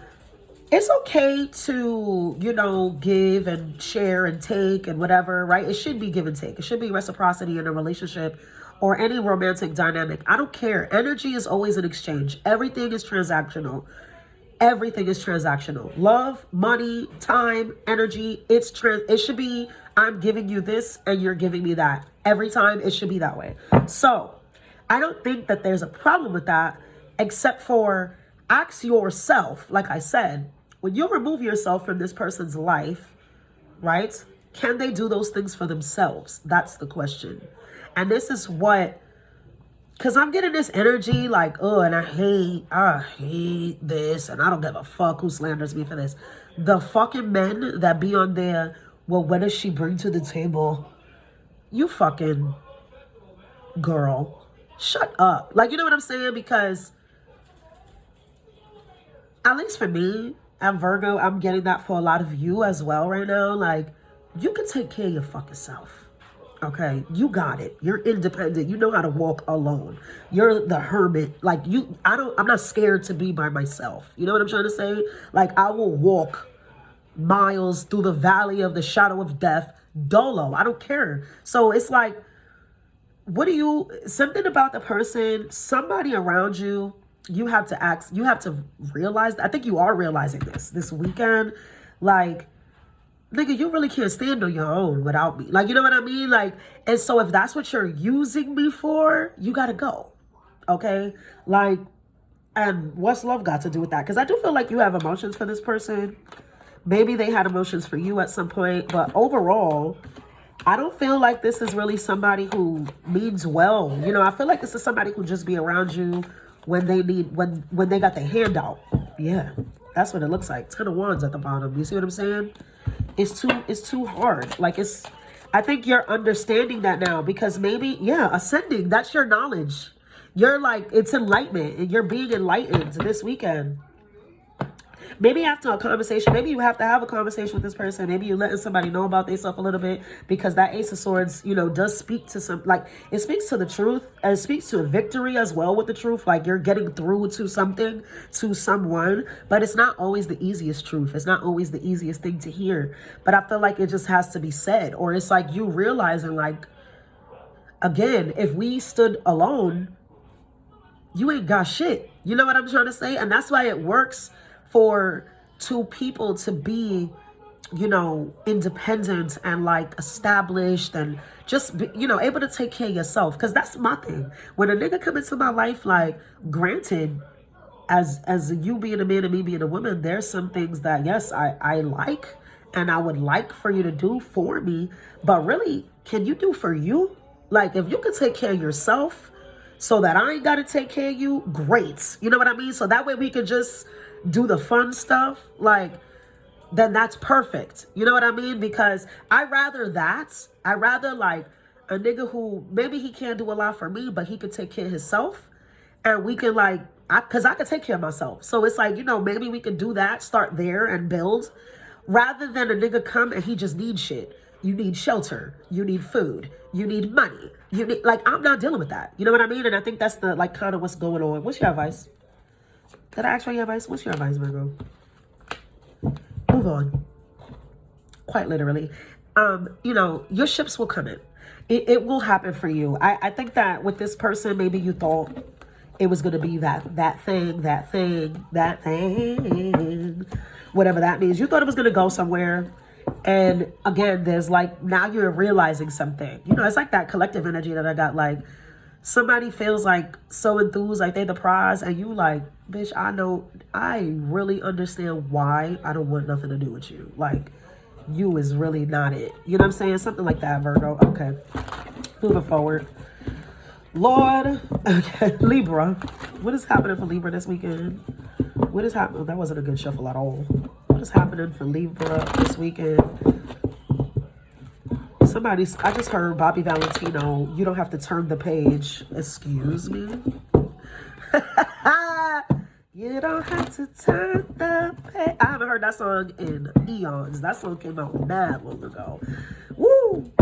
it's okay to, give and share and take and whatever, right? It should be give and take. It should be reciprocity in a relationship or any romantic dynamic. I don't care. Energy is always an exchange. Everything is transactional. Everything is transactional. Love, money, time, energy. It should be, I'm giving you this and you're giving me that. Every time it should be that way. So I don't think that there's a problem with that, except for ask yourself, like I said, when you remove yourself from this person's life, right? Can they do those things for themselves? That's the question. And this is what, because I'm getting this energy like, oh, and I hate this, and I don't give a fuck who slanders me for this. The fucking men that be on there, well, what does she bring to the table? You fucking girl, shut up. Like, you know what I'm saying? Because at least for me, I'm Virgo, I'm getting that for a lot of you as well right now. Like, you can take care of your fucking self. Okay, you got it. You're independent. You know how to walk alone. You're the hermit. Like I'm not scared to be by myself. You know what I'm trying to say? Like I will walk miles through the valley of the shadow of death, dolo. I don't care. So it's like, something about the person, somebody around you, you have to ask, you have to realize, I think you are realizing this weekend, like, nigga, you really can't stand on your own without me. Like, you know what I mean? Like, and so if that's what you're using me for, you gotta go. Okay? Like, and what's love got to do with that? Because I do feel like you have emotions for this person. Maybe they had emotions for you at some point. But overall, I don't feel like this is really somebody who means well. You know, I feel like this is somebody who just be around you when they need, when they got their hand out. Yeah, that's what it looks like. 10 of Wands at the bottom. You see what I'm saying? It's too hard. Like I think you're understanding that now, because maybe, yeah, ascending, that's your knowledge. You're like, it's enlightenment, and you're being enlightened this weekend. Maybe after a conversation, maybe you have to have a conversation with this person. Maybe you're letting somebody know about themselves a little bit, because that Ace of Swords, does speak to some, like, it speaks to the truth, and it speaks to a victory as well with the truth. Like you're getting through to something, to someone, but it's not always the easiest truth. It's not always the easiest thing to hear, but I feel like it just has to be said. Or it's like you realizing, like, again, if we stood alone, you ain't got shit. You know what I'm trying to say? And that's why it works for two people to be you know, independent and like established and just, you know, able to take care of yourself. Because that's my thing. When a nigga come into my life, like, granted, as you being a man and me being a woman, there's some things that, yes, I like and I would like for you to do for me. But really, can you do for you? Like, if you can take care of yourself so that I ain't got to take care of you, great. You know what I mean? So that way we can just do the fun stuff. Like, then that's perfect. You know what I mean? Because I rather like a nigga who maybe he can't do a lot for me, but he could take care of himself, and we can like, because I could take care of myself. So it's like, you know, maybe we could do that, start there and build, rather than a nigga come and he just needs shit. You need shelter, you need food, you need money, you need, like, I'm not dealing with that. You know what I mean? And I think that's the, like, kind of what's going on. What's your advice? Did I ask for your advice? What's your advice, my girl? Move on. Quite literally. You know, your ships will come in. It will happen for you. I think that with this person, maybe you thought it was going to be that thing, whatever that means. You thought it was going to go somewhere. And again, there's like, now you're realizing something. You know, it's like that collective energy that I got. Like, somebody feels like so enthused, like they the prize, and you like, bitch, I know, I really understand why I don't want nothing to do with you. Like, you is really not it. You know what I'm saying? Something like that, Virgo. Okay. Moving forward. Lord. Okay. Libra. What is happening for Libra this weekend? What is happening? That wasn't a good shuffle at all. What is happening for Libra this weekend? I just heard Bobby Valentino, you don't have to turn the page. Excuse me? You don't have to turn the page. I haven't heard that song in eons. That song came out mad long ago. Woo!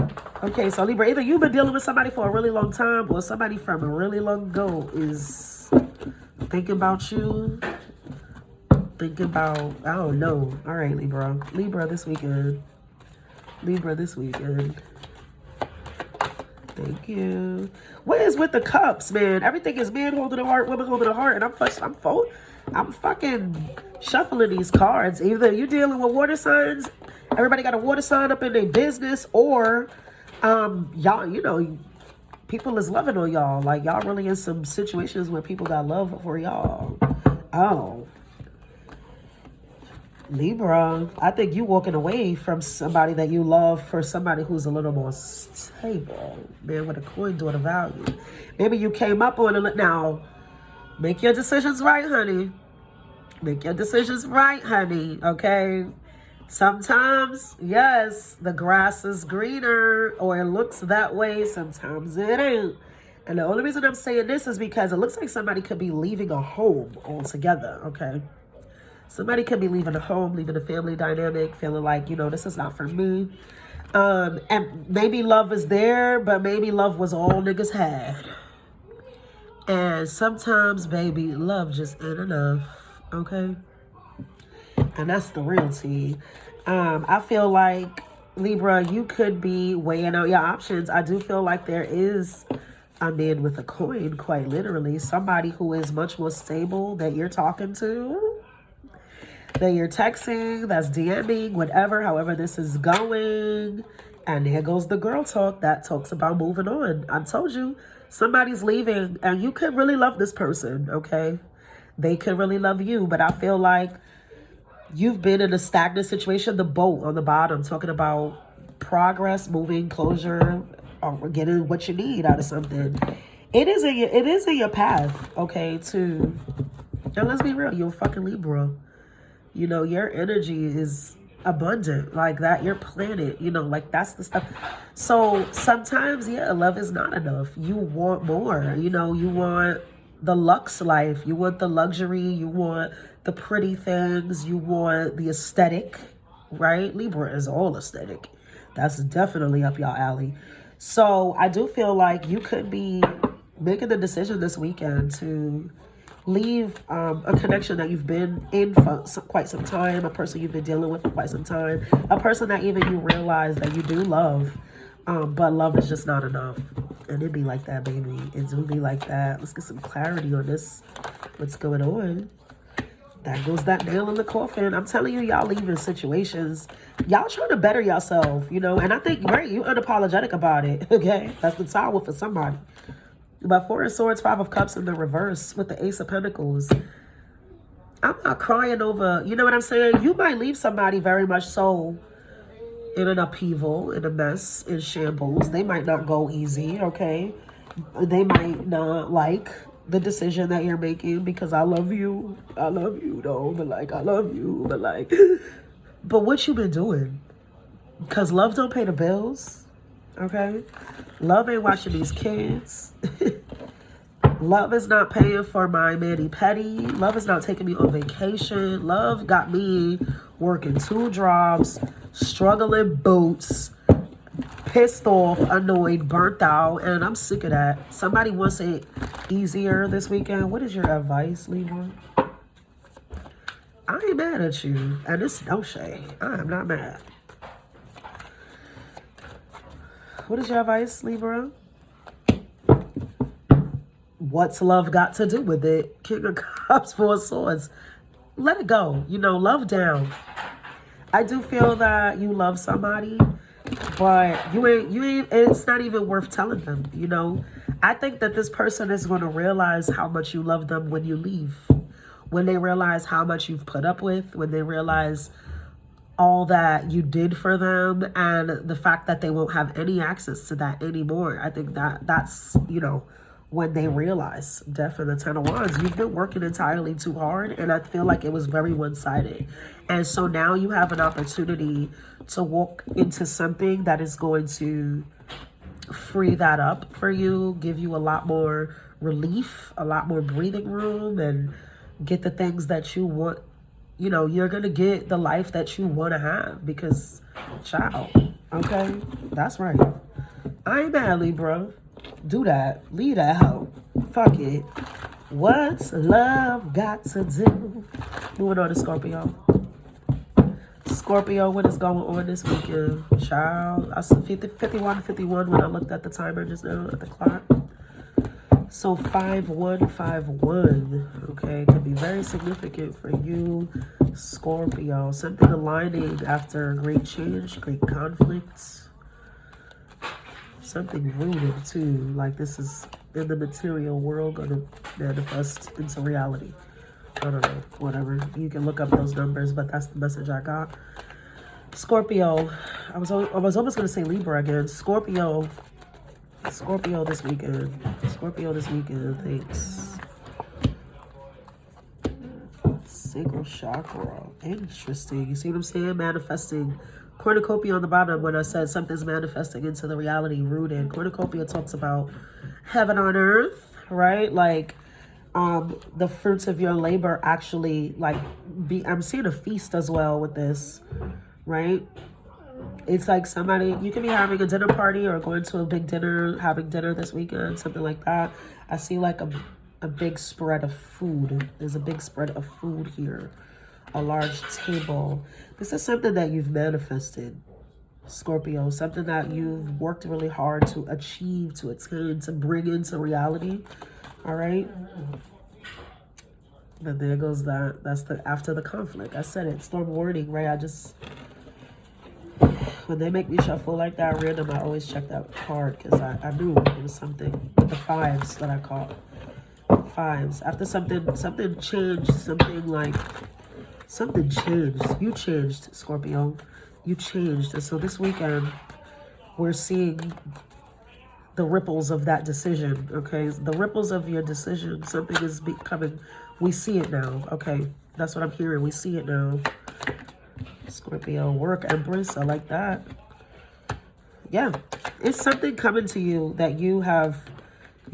Okay, so Libra, either you've been dealing with somebody for a really long time or somebody from a really long ago is thinking about you. Thinking about, I don't know. All right, Libra. Libra this weekend. Thank you. What is with the cups, man? Everything is men holding a heart, women holding a heart, and I'm fucking shuffling these cards. Either you dealing with water signs, everybody got a water sign up in their business, or y'all, you know, people is loving on y'all. Like, y'all really in some situations where people got love for y'all. Oh. Libra, I think you walking away from somebody that you love for somebody who's a little more stable. Man, with a coin door to value. Maybe you came up on it. Now, make your decisions right, honey. Make your decisions right, honey. Okay? Sometimes, yes, the grass is greener or it looks that way. Sometimes it ain't. And the only reason I'm saying this is because it looks like somebody could be leaving a home altogether, okay? Somebody could be leaving a home, leaving a family dynamic, feeling like, you know, this is not for me. And maybe love is there, but maybe love was all niggas had. And sometimes, baby, love just ain't enough, okay? And that's the real tea. I feel like, Libra, you could be weighing out your options. I do feel like there is a man with a coin, quite literally. Somebody who is much more stable that you're talking to, that you're texting, that's DMing, whatever, however this is going. And there goes the girl talk that talks about moving on. I told you, somebody's leaving, and you could really love this person, okay? They could really love you, but I feel like you've been in a stagnant situation, the boat on the bottom, talking about progress, moving, closure, or getting what you need out of something. It is in your path, okay, to, and let's be real, you're a fucking Libra. You know, your energy is abundant like that. Your planet, you know, like that's the stuff. So sometimes, yeah, love is not enough. You want more. You know, you want the luxe life. You want the luxury. You want the pretty things. You want the aesthetic, right? Libra is all aesthetic. That's definitely up your alley. So I do feel like you could be making the decision this weekend to leave a connection that you've been in for quite some time, a person you've been dealing with for quite some time, a person that even you realize that you do love, but love is just not enough. And it be like that, baby. It do be like that. Let's get some clarity on this. What's going on? That goes that nail in the coffin. I'm telling you, y'all leaving situations. Y'all trying to better yourself, you know. And I think, right, you unapologetic about it, okay? That's the tower for somebody. But Four of Swords, Five of Cups in the reverse with the Ace of Pentacles. I'm not crying over, you know what I'm saying? You might leave somebody very much so in an upheaval, in a mess, in shambles. They might not go easy, okay? They might not like the decision that you're making because I love you though, but like, I love you, but like, but what you been doing? Because love don't pay the bills, okay? Love ain't watching these kids. Love is not paying for my mani-pedi. Love is not taking me on vacation. Love got me working 2 jobs, struggling boots, pissed off, annoyed, burnt out, and I'm sick of that. Somebody wants it easier this weekend. What is your advice, Libra? I ain't mad at you, and it's no shade. I am not mad. What is your advice, Libra? What's love got to do with it? King of Cups, Four of Swords. Let it go. You know, love down. I do feel that you love somebody, but you ain't, it's not even worth telling them, you know. I think that this person is going to realize how much you love them when you leave. When they realize how much you've put up with, when they realize all that you did for them, and the fact that they won't have any access to that anymore. I think that that's, you know, when they realize. Death and the Ten of Wands. You've been working entirely too hard, and I feel like it was very one-sided. And so now you have an opportunity to walk into something that is going to free that up for you, give you a lot more relief, a lot more breathing room, and get the things that you want. You know, you're going to get the life that you want to have because, child, okay? That's right. I ain't mad, Libra. Do that. Leave that hoe. Fuck it. What's love got to do? Moving on to Scorpio. Scorpio, what is going on this weekend? Child, I saw 51 when I looked at the timer just now at the clock. So 5151, okay, can be very significant for you, Scorpio. Something aligning after great change, great conflicts. Something rooted too, like this is in the material world going to manifest into reality. I don't know, whatever. You can look up those numbers, but that's the message I got. Scorpio, I was almost going to say Libra again. Scorpio this weekend. Scorpio this weekend, thanks. Sacral chakra. Interesting. You see what I'm saying? Manifesting. Cornucopia on the bottom when I said something's manifesting into the reality rooted. Cornucopia talks about heaven on earth, right? Like the fruits of your labor actually like I'm seeing a feast as well with this, right? It's like somebody, you can be having a dinner party or going to a big dinner, having dinner this weekend, something like that. I see like a big spread of food. There's a big spread of food here. A large table. This is something that you've manifested, Scorpio. Something that you've worked really hard to achieve, to attain, to bring into reality. All right? But there goes that. That's the after the conflict. I said it. Storm warning, right? When they make me shuffle like that random, I always check that card because I knew it was something. The fives that I caught. Fives. After something changed, something changed. You changed, Scorpio. You changed. And so this weekend, we're seeing the ripples of that decision, okay? The ripples of your decision. Something is becoming, we see it now, okay? That's what I'm hearing. We see it now. Scorpio, work, embrace, I like that. Yeah, it's something coming to you that you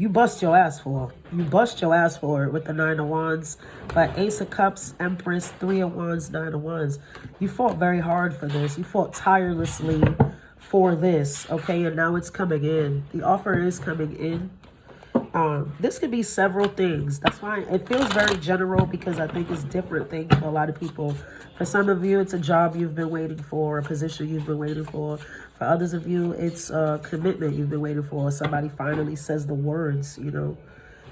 bust your ass for. You bust your ass for it with the Nine of Wands. But Ace of Cups, Empress, Three of Wands, Nine of Wands. You fought very hard for this. You fought tirelessly for this, okay? And now it's coming in. The offer is coming in. This could be several things. That's why it feels very general because I think it's different things for a lot of people. For some of you, it's a job you've been waiting for, a position you've been waiting for. For others of you, it's a commitment you've been waiting for. Somebody finally says the words, you know.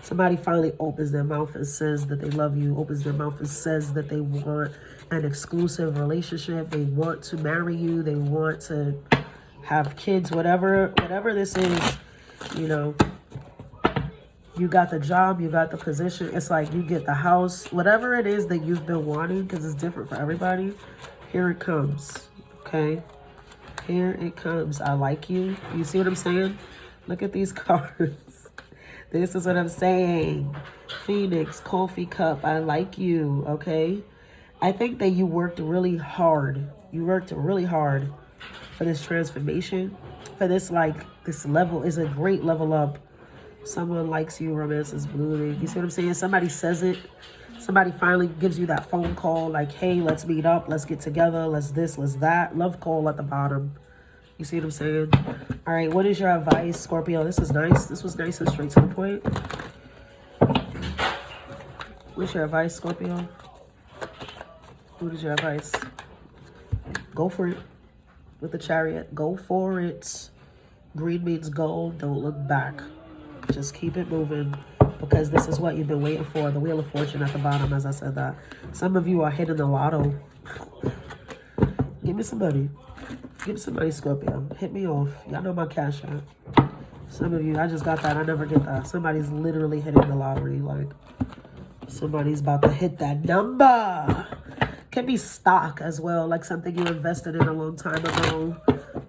Somebody finally opens their mouth and says that they love you, opens their mouth and says that they want an exclusive relationship. They want to marry you. They want to have kids, whatever this is, you know. You got the job, you got the position. It's like you get the house, whatever it is that you've been wanting, because it's different for everybody. Here it comes, okay? Here it comes. I like you. You see what I'm saying? Look at these cards. This is what I'm saying. Phoenix, coffee cup. I like you, okay? I think that you worked really hard. You worked really hard for this transformation. For this, like, this level is a great level up. Someone likes you, romance is blooming. You see what I'm saying? Somebody says it. Somebody finally gives you that phone call like, hey, let's meet up. Let's get together. Let's this, let's that. Love call at the bottom. You see what I'm saying? All right, what is your advice, Scorpio? This is nice. This was nice and straight to the point. What's your advice, Scorpio? What is your advice? Go for it. With the Chariot, go for it. Green means gold. Don't look back. Just keep it moving, because this is what you've been waiting for. The Wheel of Fortune at the bottom, as I said that. Some of you are hitting the lotto. Give me some money. Give me some money, Scorpio. Hit me off. Y'all know my cash app. Some of you, I just got that. I never get that. Somebody's literally hitting the lottery. Like, somebody's about to hit that number. Can be stock as well, like something you invested in a long time ago.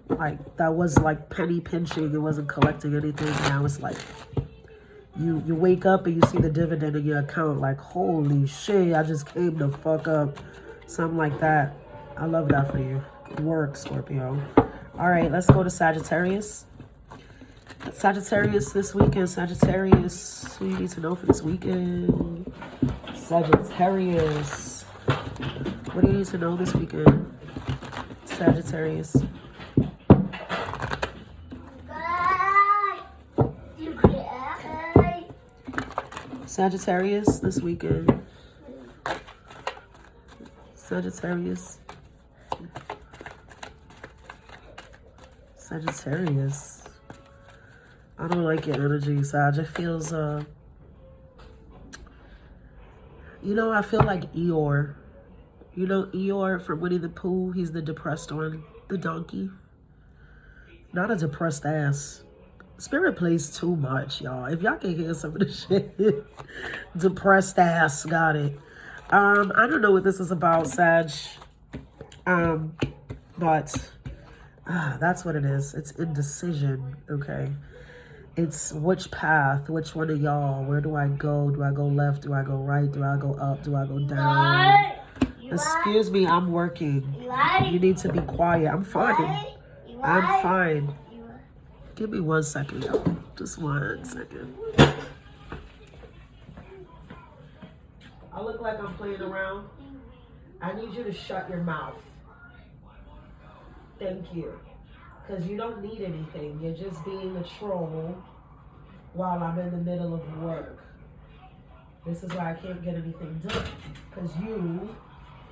Like, that was like penny pinching. It wasn't collecting anything. Now it's like you wake up and you see the dividend in your account. Like, holy shit, I just came the fuck up. Something like that. I love that for you. Good work, Scorpio. All right, let's go to Sagittarius. Sagittarius this weekend. Sagittarius, what do you need to know for this weekend? Sagittarius. What do you need to know this weekend? Sagittarius. Sagittarius this weekend. Sagittarius. Sagittarius. I don't like your energy, Sag. It feels, you know, I feel like Eeyore. You know Eeyore from Winnie the Pooh? He's the depressed one. The donkey. Not a depressed ass. Spirit plays too much, y'all. If y'all can hear some of the shit. Depressed ass. Got it. I don't know what this is about, Sag. But that's what it is. It's indecision, okay? It's which path, which one of y'all, where do I go? Do I go left? Do I go right? Do I go up? Do I go down? Excuse me, I'm working. You need to be quiet. I'm fine. I'm fine. Give me 1 second, y'all. Just 1 second. I look like I'm playing around. I need you to shut your mouth. Thank you. Because you don't need anything. You're just being a troll while I'm in the middle of work. This is why I can't get anything done. Because you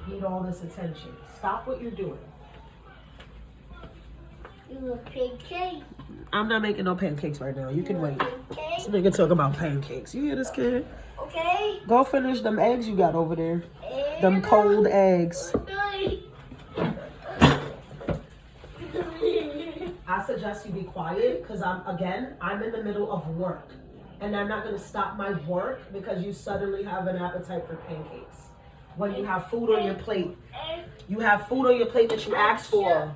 need all this attention. Stop what you're doing. You want pancakes? I'm not making no pancakes right now. You can wait. This nigga talking about pancakes. You hear this kid? Okay. Go finish them eggs you got over there. Them cold eggs. I suggest you be quiet because I'm in the middle of work. And I'm not going to stop my work because you suddenly have an appetite for pancakes. When you have food on your plate. You have food on your plate that you asked for.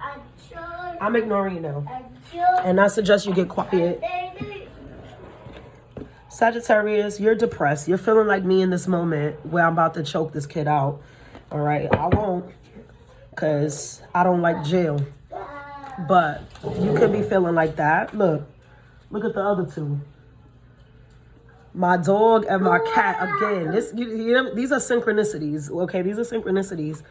I'm ignoring you now. And I suggest you get quiet. Sagittarius, you're depressed. You're feeling like me in this moment where I'm about to choke this kid out. All right, I won't because I don't like jail. But you could be feeling like that. Look at the other two. My dog and my cat, again, these are synchronicities, okay? These are synchronicities.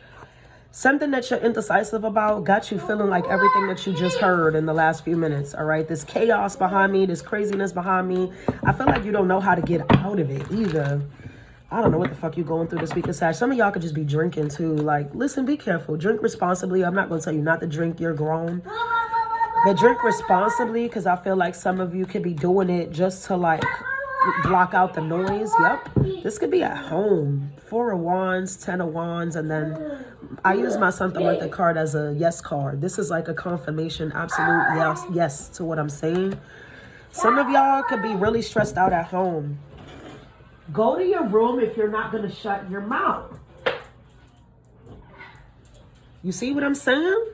Something that you're indecisive about got you feeling like everything that you just heard in the last few minutes, all right? This chaos behind me, this craziness behind me. I feel like you don't know how to get out of it either. I don't know what the fuck you're going through this week, Sag. Some of y'all could just be drinking too. Like, listen, be careful. Drink responsibly. I'm not going to tell you not to drink. You're grown. But drink responsibly because I feel like some of you could be doing it just to like block out the noise. Yep. This could be at home. 4 of Wands, 10 of Wands, and then I use my Santa Muerte card as a yes card. This is like a confirmation, absolute yes to what I'm saying. Some of y'all could be really stressed out at home. Go to your room if you're not going to shut your mouth. You see what I'm saying?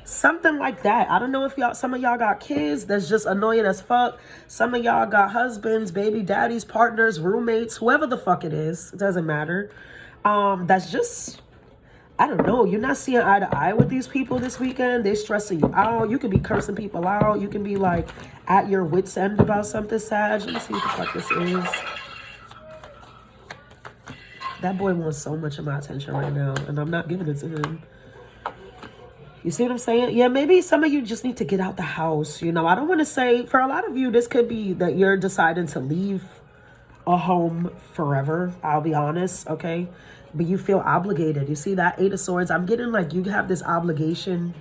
Something like that. I don't know if some of y'all got kids that's just annoying as fuck. Some of y'all got husbands, baby daddies, partners, roommates, whoever the fuck it is. It doesn't matter. That's just, I don't know. You're not seeing eye to eye with these people this weekend. They're stressing you out. You can be cursing people out. You can be like at your wit's end about something, Sag. Let me see what the fuck this is. That boy wants so much of my attention right now, and I'm not giving it to him. You see what I'm saying? Yeah, maybe some of you just need to get out the house. You know, I don't want to say, for a lot of you, this could be that you're deciding to leave a home forever. I'll be honest, okay? But you feel obligated. You see that 8 of Swords? I'm getting like you have this obligation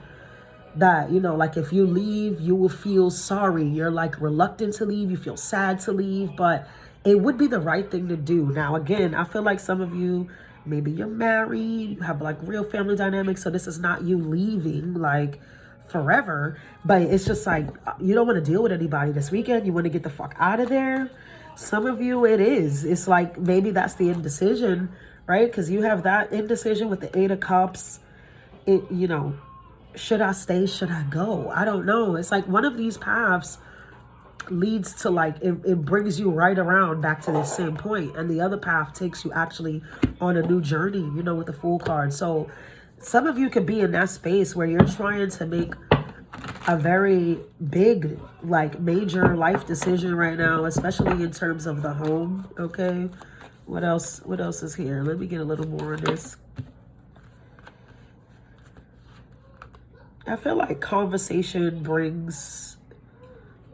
that, you know, like if you leave, you will feel sorry. You're like reluctant to leave. You feel sad to leave, but it would be the right thing to do. Now, again, I feel like some of you, maybe you're married, you have like real family dynamics, so this is not you leaving like forever, but it's just like you don't want to deal with anybody this weekend. You want to get the fuck out of there. Some of you, it is. It's like maybe that's the indecision, right? Because you have that indecision with the 8 of Cups. It, you know, should I stay? Should I go? I don't know. It's like one of these paths leads to like it brings you right around back to the same point, and the other path takes you actually on a new journey, you know, with the Fool card. So some of you could be in that space where you're trying to make a very big, like major life decision right now, especially in terms of the home. Okay, what else is here? Let me get a little more on this. I feel like conversation brings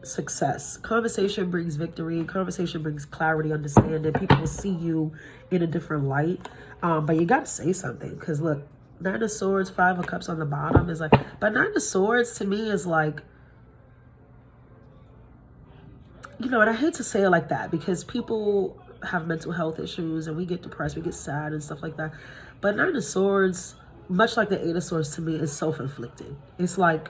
success. Conversation brings victory. Conversation brings clarity, understanding. People will see you in a different light. But you got to say something, because look, 9 of Swords, 5 of Cups on the bottom is like, but 9 of Swords to me is like, you know, and I hate to say it like that because people have mental health issues and we get depressed, we get sad and stuff like that. But 9 of Swords, much like the 8 of Swords, to me is self-inflicted. It's like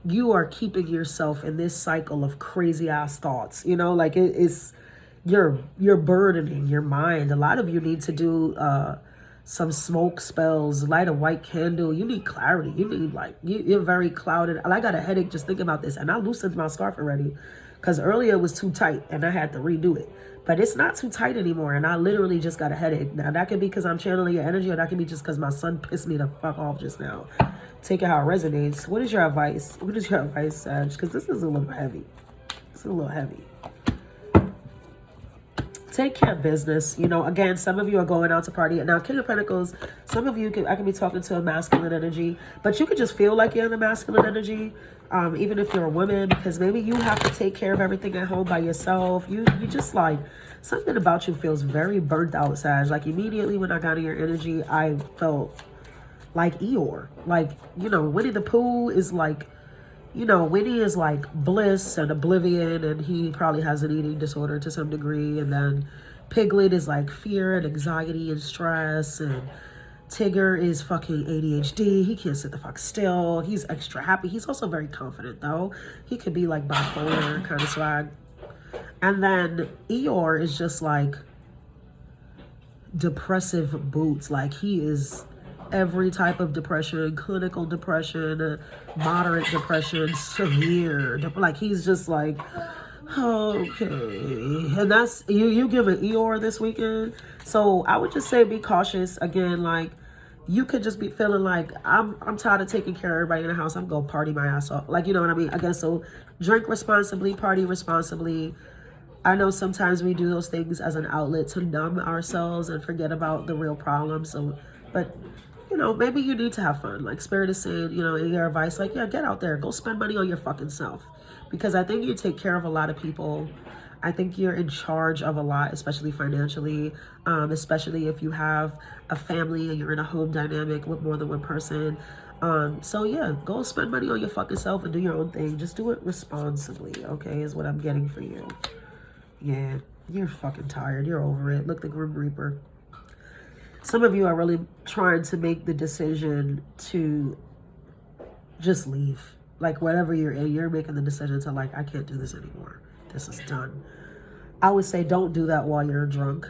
you are keeping yourself in this cycle of crazy ass thoughts, you know, like it's you're burdening your mind. A lot of you need to do some smoke spells, light a white candle. You need clarity. You need like you're very clouded. I got a headache just thinking about this, and I loosened my scarf already because earlier it was too tight and I had to redo it, but it's not too tight anymore, and I literally just got a headache. Now that could be because I'm channeling your energy, or that could be just because my son pissed me the fuck off just now. Take it how it resonates. What is your advice? What is your advice, Sag? Because this is a little heavy. It's a little heavy. Take care of business. You know, again, some of you are going out to party. Now, King of Pentacles, some of you, I can be talking to a masculine energy, but you could just feel like you're in the masculine energy, even if you're a woman, because maybe you have to take care of everything at home by yourself. You just like, something about you feels very burnt out, Sag. Like immediately when I got in your energy, I felt like Eeyore. Like, you know, Winnie the Pooh is like, you know, Winnie is like bliss and oblivion, and he probably has an eating disorder to some degree. And then Piglet is like fear and anxiety and stress, and Tigger is fucking ADHD. He can't sit the fuck still. He's extra happy. He's also very confident though. He could be like bipolar kind of swag. And then Eeyore is just like depressive boots. Like he is every type of depression, clinical depression, moderate depression, severe. Like he's just like, okay. And that's, you give an Eeyore this weekend. So I would just say be cautious. Again, like you could just be feeling like, I'm tired of taking care of everybody in the house. I'm going to party my ass off. Like, you know what I mean? I guess so. Drink responsibly, party responsibly. I know sometimes we do those things as an outlet to numb ourselves and forget about the real problems. So, but you know, maybe you need to have fun. Like Spirit is saying, you know, in your advice, like, yeah, get out there. Go spend money on your fucking self. Because I think you take care of a lot of people. I think you're in charge of a lot, especially financially, especially if you have a family and you're in a home dynamic with more than one person. So yeah, go spend money on your fucking self and do your own thing. Just do it responsibly, okay, is what I'm getting for you. Yeah. You're fucking tired. You're over it. Look, the Grim Reaper. Some of you are really trying to make the decision to just leave. Like, whatever you're in, you're making the decision to, like, I can't do this anymore. This is done. I would say don't do that while you're drunk.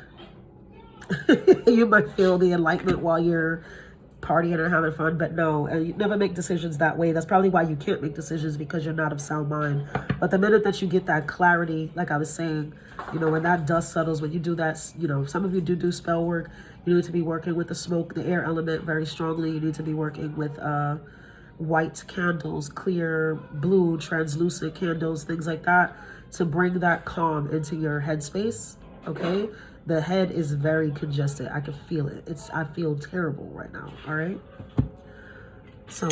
You might feel the enlightenment while you're partying and having fun, but no, you never make decisions that way. That's probably why you can't make decisions, because you're not of sound mind. But the minute that you get that clarity, like I was saying, you know, when that dust settles, when you do that, you know, some of you do spell work. You need to be working with the smoke, the air element very strongly. You need to be working with white candles, clear, blue, translucent candles, things like that, to bring that calm into your headspace. Okay, the head is very congested. I can feel it. I feel terrible right now. All right, so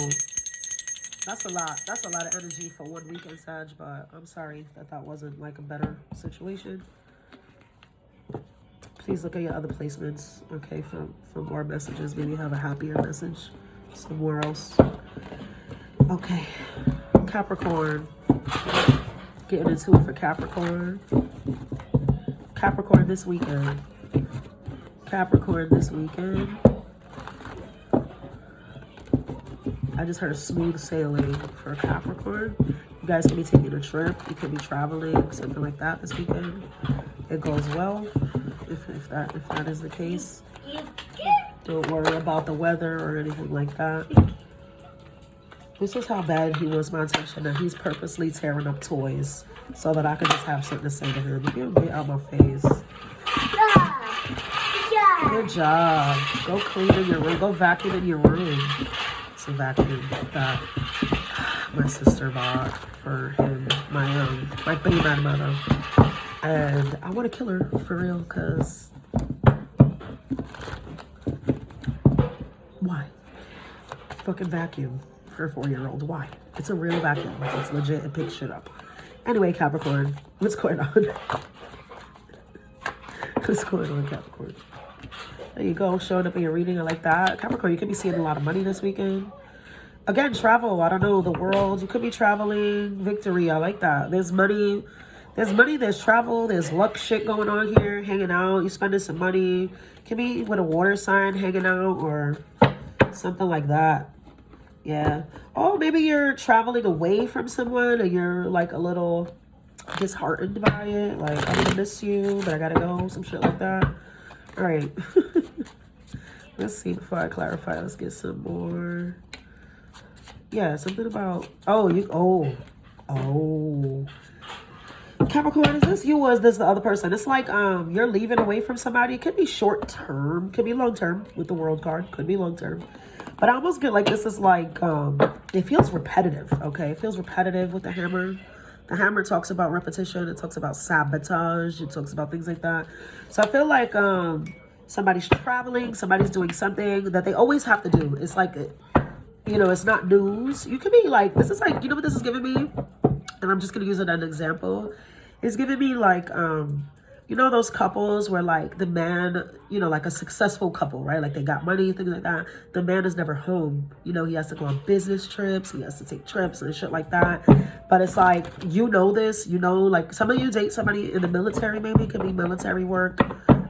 that's a lot. That's a lot of energy for 1 weekend, Sag. But I'm sorry that wasn't like a better situation. Please look at your other placements, okay, for more messages. Maybe have a happier message somewhere else. Okay, Capricorn. Getting into it for Capricorn. Capricorn this weekend. Capricorn this weekend. I just heard smooth sailing for Capricorn. You guys can be taking a trip. You could be traveling, something like that this weekend. It goes well if that is the case. Don't worry about the weather or anything like that. This is how bad he wants my attention, that he's purposely tearing up toys so that I could just have something to say to him. If you don't get out my face. Good job. Go clean in your room. Go vacuum in your room. It's a vacuum that my sister bought for him, my baby mother. And I want to kill her for real, because why? Fucking vacuum for a 4-year-old. Why? It's a real vacuum. It's legit. It picks shit up. Anyway, Capricorn, what's going on? What's going on, Capricorn? There you go, showing up in your reading. I like that. Capricorn, you could be seeing a lot of money this weekend. Again, travel. I don't know, the world. You could be traveling. Victory. I like that. There's money. There's money. There's travel. There's luck shit going on here. Hanging out. You spending some money. Could be with a water sign hanging out or something like that. Yeah. Oh, maybe you're traveling away from someone and you're like a little disheartened by it. Like, I'm gonna miss you, but I gotta go. Some shit like that. All right. Let's see before I clarify. Let's get some more. Yeah, something about, oh. Capricorn, is this you or is this the other person? It's like you're leaving away from somebody. It could be short term, could be long term with the world card, could be long term. But I almost get like this is like, it feels repetitive, okay? It feels repetitive with the hammer. The hammer talks about repetition. It talks about sabotage. It talks about things like that. So I feel like somebody's traveling, somebody's doing something that they always have to do. It's like, you know, it's not news. You could be like, this is like, you know what this is giving me? And I'm just going to use it as an example. It's giving me like, you know, those couples where like the man, you know, like a successful couple, right? Like they got money, things like that. The man is never home. You know, he has to go on business trips. He has to take trips and shit like that. But it's like, you know this, you know, like some of you date somebody in the military, maybe it could be military work,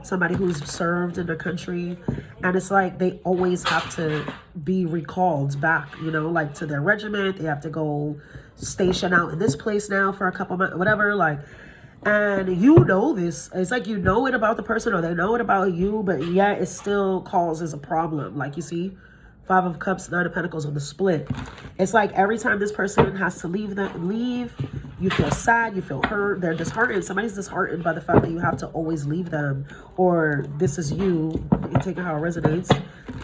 somebody who's served in their country. And it's like they always have to be recalled back, you know, like to their regiment. They have to go station out in this place now for a couple months, whatever, like. And you know this. It's like you know it about the person or they know it about you, but yet it still causes a problem. Like you see, 5 of Cups, 9 of Pentacles on the split. It's like every time this person has to leave, you feel sad, you feel hurt, they're disheartened. Somebody's disheartened by the fact that you have to always leave them, or this is you. You're taking how it resonates.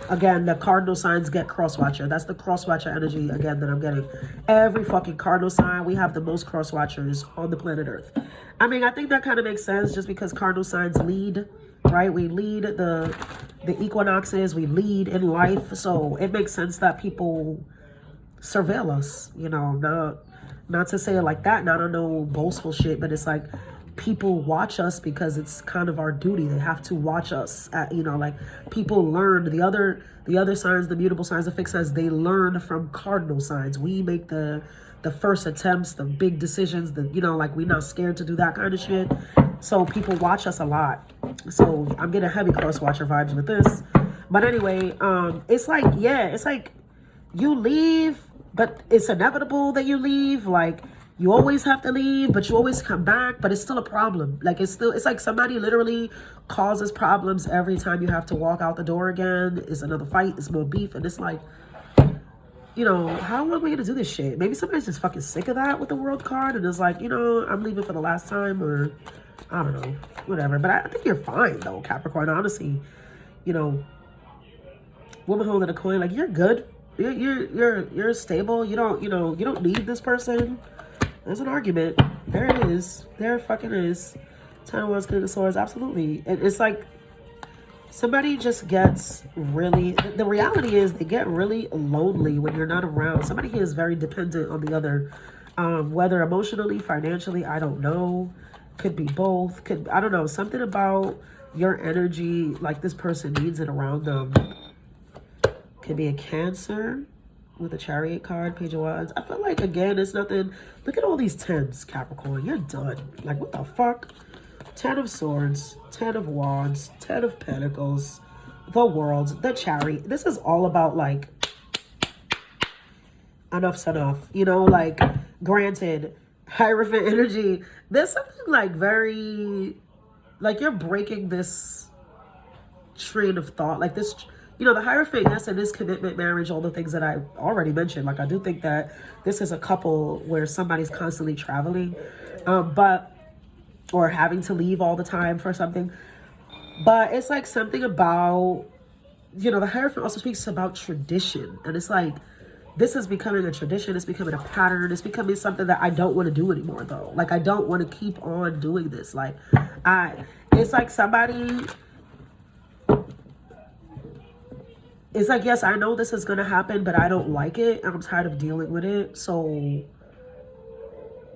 Again, the cardinal signs get cross-watcher. That's the cross-watcher energy, again, that I'm getting. Every fucking cardinal sign, we have the most cross-watchers on the planet Earth. I mean, I think that kind of makes sense just because cardinal signs lead, right? We lead the equinoxes, we lead in life. So it makes sense that people surveil us, you know, not to say it like that, not on no boastful shit, but it's like people watch us because it's kind of our duty. They have to watch us, you know, like people learn the other signs, the mutable signs, the fixed signs, they learn from cardinal signs. We make the first attempts, the big decisions, you know, like we're not scared to do that kind of shit. So people watch us a lot. So I'm getting heavy cross watcher vibes with this. But anyway, it's like, yeah, it's like you leave, but it's inevitable that you leave. Like you always have to leave, but you always come back, but it's still a problem. Like it's like somebody literally causes problems every time you have to walk out the door again. It's another fight, it's more beef, and it's like, you know, how long are we gonna do this shit? Maybe somebody's just fucking sick of that with the world card and is like, you know, I'm leaving for the last time, or I don't know, whatever. But I think you're fine though, Capricorn. Honestly, you know, woman holding a coin, like you're good. You're stable. You don't need this person. There's an argument. There it is. There fucking is. 10 of Wands, King of Swords. Absolutely. It's like somebody just gets really, the reality is they get really lonely when you're not around. Somebody here is very dependent on the other, whether emotionally, financially, I don't know. Could be both. I don't know. Something about your energy, like this person needs it around them. Could be a Cancer with a Chariot card, Page of Wands. I feel like, again, it's nothing. Look at all these 10s, Capricorn. You're done. Like, what the fuck? 10 of Swords, 10 of Wands, 10 of Pentacles, the World, the Chariot. This is all about, like, enough's enough. You know, like, granted, Hierophant energy. There's something, like, very, like, you're breaking this train of thought. Like, this, you know, the Hierophant, yes, and this commitment, marriage, all the things that I already mentioned. Like, I do think that this is a couple where somebody's constantly traveling, or having to leave all the time for something. But it's like something about, you know, the Hierophant also speaks about tradition. And it's like, this is becoming a tradition. It's becoming a pattern. It's becoming something that I don't want to do anymore, though. Like, I don't want to keep on doing this. Like, it's like somebody, it's like, yes, I know this is going to happen, but I don't like it. And I'm tired of dealing with it. So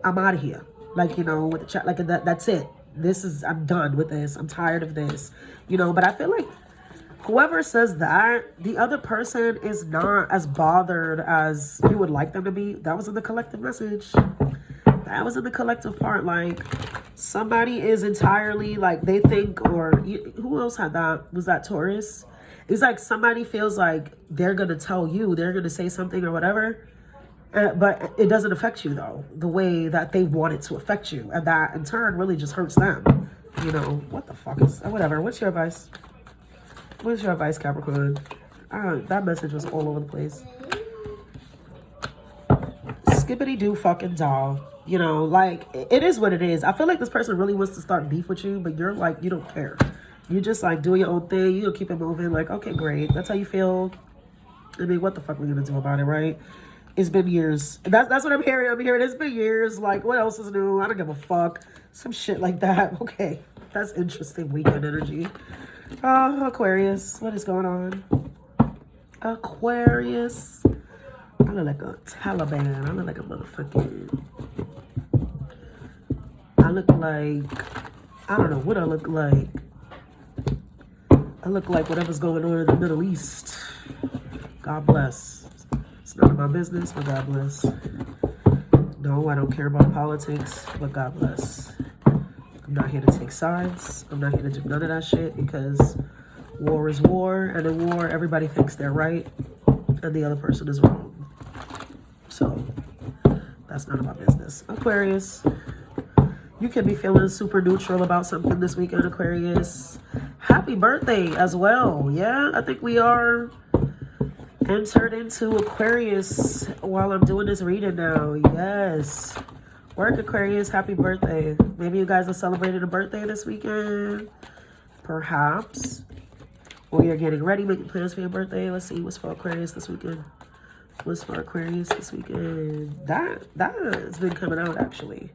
I'm out of here. Like, you know, with the chat, like that's it. I'm done with this. I'm tired of this, you know. But I feel like whoever says that, the other person is not as bothered as you would like them to be. That was in the collective message. That was in the collective part. Like, somebody is entirely, like, they think, or who else had that? Was that Taurus? It's like somebody feels like they're going to tell you, they're going to say something or whatever. But it doesn't affect you, though, the way that they want it to affect you. And that, in turn, really just hurts them. You know, what the fuck is... Whatever. What's your advice? What's your advice, Capricorn? That message was all over the place. Skippity-doo fucking doll. You know, like, it is what it is. I feel like this person really wants to start beef with you, but you're like, you don't care. You just, like, do your own thing. You don't keep it moving. Like, okay, great. That's how you feel. I mean, what the fuck are we going to do about it, right? It's been years. That's what I'm hearing. I'm hearing it's been years. Like, what else is new? I don't give a fuck. Some shit like that. Okay. That's interesting weekend energy. Aquarius. What is going on? Aquarius. I look like a Taliban. I look like a motherfucking... I look like... I don't know what I look like. I look like whatever's going on in the Middle East. God bless. It's none of my business, but God bless. No, I don't care about politics, but God bless. I'm not here to take sides. I'm not here to do none of that shit, because war is war, and in war, everybody thinks they're right, and the other person is wrong. So, that's none of my business. Aquarius, you can be feeling super neutral about something this weekend, Aquarius. Happy birthday as well. Yeah, I think we are entered into Aquarius while I'm doing this reading now. Yes. Work, Aquarius. Happy birthday. Maybe you guys are celebrating a birthday this weekend. Perhaps. Or you're getting ready, making plans for your birthday. Let's see what's for Aquarius this weekend. What's for Aquarius this weekend? That has been coming out, actually.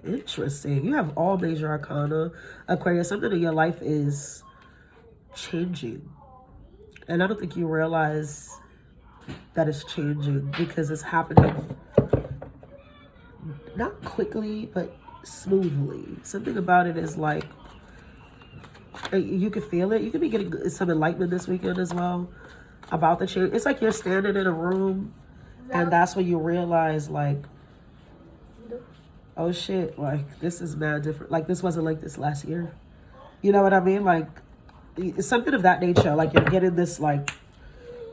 Interesting. You have all major arcana. Aquarius, something in your life is changing, and I don't think you realize that it's changing, because it's happening not quickly but smoothly. Something about it is like, you can feel it. You could be getting some enlightenment this weekend as well about the change. It's like you're standing in a room, and that's when you realize, like, oh shit, like this is mad different. Like this wasn't like this last year. You know what I mean? Like it's something of that nature. Like you're getting this like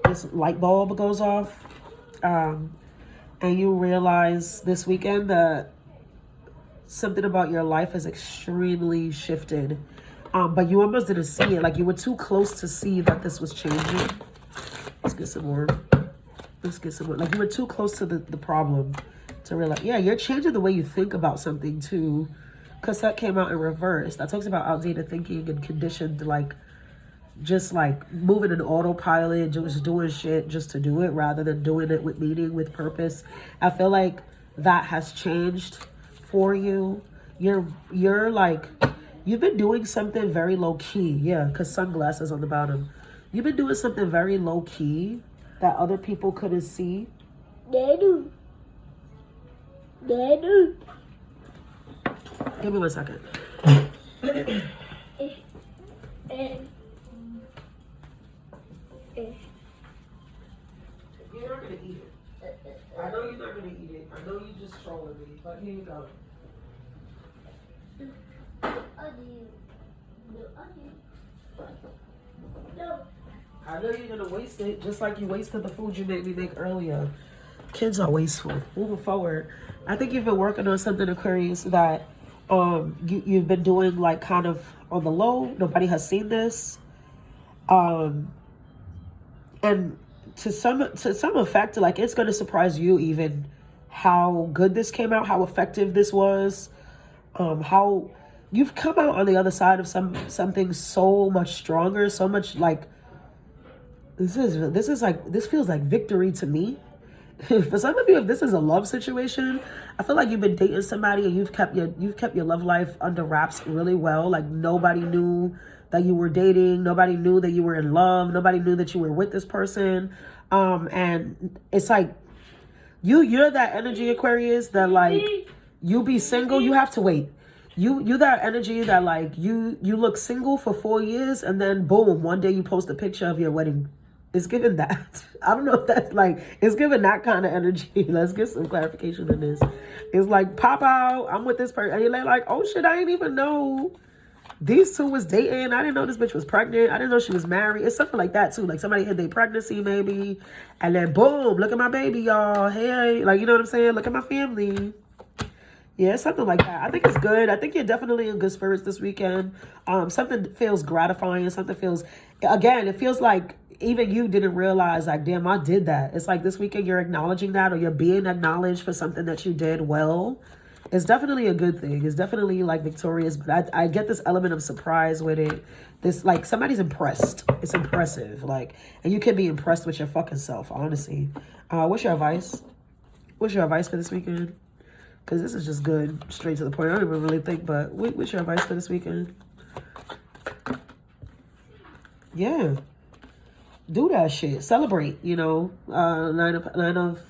this light bulb goes off, and you realize this weekend that something about your life has extremely shifted. But you almost didn't see it. Like you were too close to see that this was changing. Let's get some more. Let's get some more. Like you were too close to the problem to realize, yeah, you're changing the way you think about something too. Because that came out in reverse. That talks about outdated thinking and conditioned, like, just like moving in autopilot, just doing shit just to do it rather than doing it with meaning, with purpose. I feel like that has changed for you. You're like, you've been doing something very low key. Yeah, because sunglasses on the bottom. You've been doing something very low key that other people couldn't see. Daddy. Daddy. Give me 1 second. You're not gonna eat it. I know you're not gonna eat it. I know you just trolling me, but here you go. No. I know you're gonna waste it, just like you wasted the food you made me make earlier. Kids are wasteful. Moving forward, I think you've been working on something, Aquarius, that you've been doing like kind of on the low. Nobody has seen this, and to some effect, like it's gonna surprise you even how good this came out, how effective this was, how you've come out on the other side of something so much stronger, so much like this feels like victory to me. For some of you, if this is a love situation, I feel like you've been dating somebody and you've kept your love life under wraps really well. Like nobody knew that you were dating, nobody knew that you were in love, nobody knew that you were with this person. And it's like you're that energy, Aquarius, that like you be single, you have to wait. You that energy that like you look single for 4 years and then boom, one day you post a picture of your wedding. It's given that. I don't know if that's like, it's given that kind of energy. Let's get some clarification in this. It's like, pop out, I'm with this person. And you're like, oh shit, I didn't even know these two was dating. I didn't know this bitch was pregnant. I didn't know she was married. It's something like that too. Like somebody hid their pregnancy maybe. And then boom, look at my baby, y'all. Hey, like, you know what I'm saying? Look at my family. Yeah, something like that. I think it's good. I think you're definitely in good spirits this weekend. Something feels gratifying. Something feels, again, it feels like even you didn't realize, like, damn, I did that. It's like this weekend you're acknowledging that, or you're being acknowledged for something that you did well. It's definitely a good thing. It's definitely like victorious, but I get this element of surprise with it. This, like, somebody's impressed. It's impressive. Like, and you can be impressed with your fucking self, honestly. What's your advice? What's your advice for this weekend? Because this is just good, straight to the point. I don't even really think, but what's your advice for this weekend? Yeah. Do that shit. Celebrate, you know. Nine of,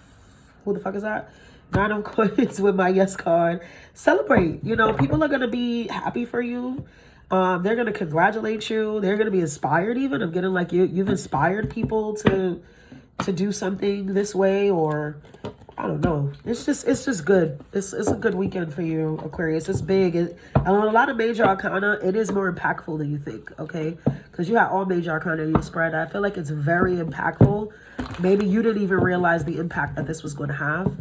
who the fuck is that? 9 of coins with my yes card. Celebrate. You know, people are going to be happy for you. They're going to congratulate you. They're going to be inspired even. I'm getting like you've inspired people to do something this way, or I don't know. It's just good. It's a good weekend for you, Aquarius. It's big. And on a lot of major arcana, it is more impactful than you think, okay? Because you have all major arcana in your spread. I feel like it's very impactful. Maybe you didn't even realize the impact that this was going to have,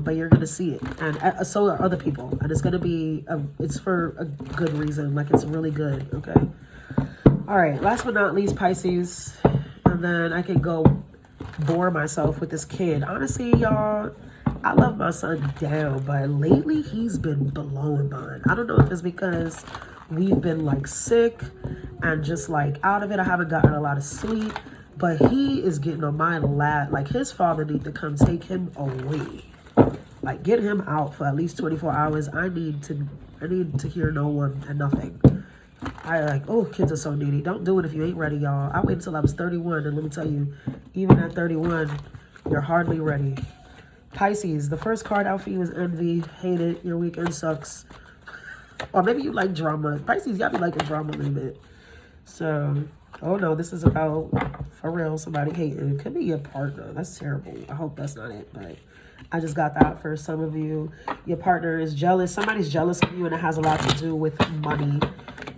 but you're going to see it. And so are other people. And it's going to be, it's for a good reason. Like, it's really good, okay? All right, last but not least, Pisces. And then I can go bore myself with this kid. Honestly, y'all, I love my son down, but lately he's been blowing mine. I don't know if it's because we've been like sick and just like out of it. I haven't gotten a lot of sleep, but he is getting on my lap. Like his father need to come take him away. Like get him out for at least 24 hours. I need to hear no one and nothing. I like, oh, kids are so needy. Don't do it if you ain't ready, y'all. I waited until I was 31, and let me tell you, even at 31, you're hardly ready. Pisces, the first card out for you is envy. Hate it. Your weekend sucks. Or maybe you like drama. Pisces, y'all be liking drama a little bit. So, oh no, this is about, for real, somebody hating. It could be your partner. That's terrible. I hope that's not it, but I just got that for some of you. Your partner is jealous. Somebody's jealous of you, and it has a lot to do with money.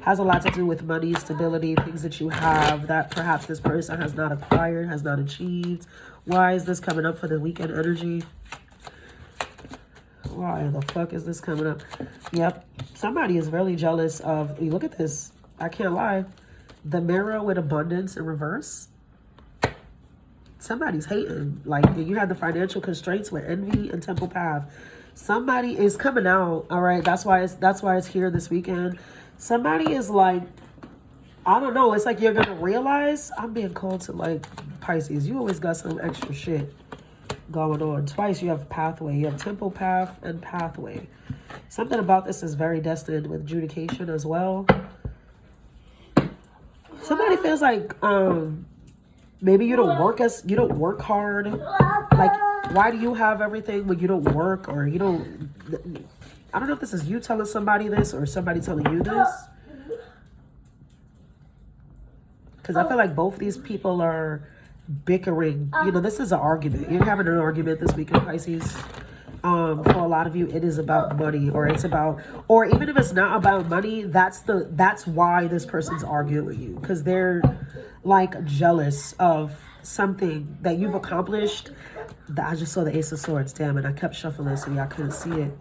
Has a lot to do with money, stability, things that you have that perhaps this person has not acquired, has not achieved. Why is this coming up for the weekend energy? Why the fuck is this coming up? Yep. Somebody is really jealous of, look at this. I can't lie. The mirror with abundance in reverse. Somebody's hating. Like, you had the financial constraints with envy and temple path. Somebody is coming out. All right. That's why it's here this weekend. Somebody is like, I don't know. It's like you're going to realize, I'm being called to like Pisces. You always got some extra shit going on. Twice you have pathway. You have temple path and pathway. Something about this is very destined with adjudication as well. Somebody feels like maybe you don't work hard. Like, why do you have everything when you don't work, or you don't? I don't know if this is you telling somebody this or somebody telling you this. Because I feel like both these people are bickering. You know, this is an argument. You're having an argument this weekend, Pisces. For a lot of you, it is about money, or it's about, or even if it's not about money, that's why this person's arguing with you, because they're like jealous of something that you've accomplished. I just saw the Ace of Swords. Damn it! I kept shuffling so y'all couldn't see it,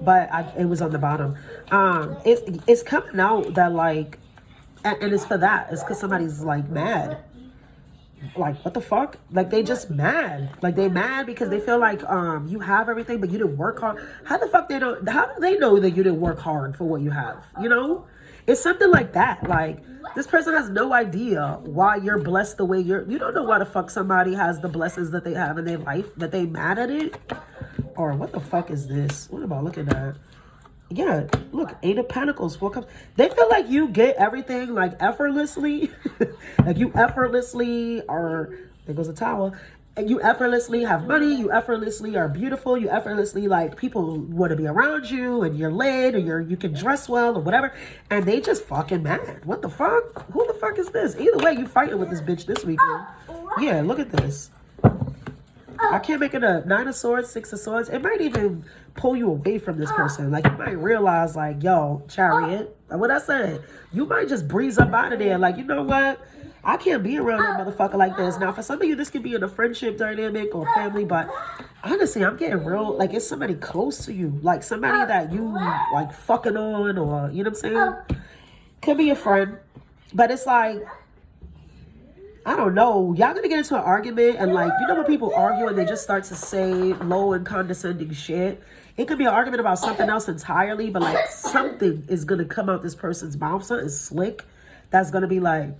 but it was on the bottom. It's coming out that like, and it's for that. It's because somebody's like mad. Like, what the fuck? Like, they just mad. Like, they mad because they feel like you have everything, but you didn't work hard. How do they know that you didn't work hard for what you have? You know? It's something like that. Like, this person has no idea why you're blessed the way you don't know why the fuck somebody has the blessings that they have in their life, that they mad at it. Or what the fuck is this? What am I looking at? Yeah, look, 8 of Pentacles, 4 Cups. They feel like you get everything like effortlessly. Like you effortlessly are, there goes a Tower. And you effortlessly have money, you effortlessly are beautiful, you effortlessly like people want to be around you, and you're lit, or you can dress well or whatever. And they just fucking mad. What the fuck? Who the fuck is this? Either way, you fighting with this bitch this weekend. Yeah, look at this. I can't make it up. 9 of Swords, 6 of Swords. It might even pull you away from this person. Like, you might realize, like, yo, Chariot, what I said, you might just breeze up out of there. Like, you know what? I can't be around a motherfucker like this. Now, for some of you, this could be in a friendship dynamic or family, but honestly, I'm getting real, like, it's somebody close to you. Like, somebody that you, like, fucking on, or, you know what I'm saying? Could be a friend. But it's like, I don't know. Y'all gonna get into an argument, and like, you know when people argue and they just start to say low and condescending shit? It could be an argument about something else entirely, but like something is gonna come out this person's mouth, something slick that's gonna be like,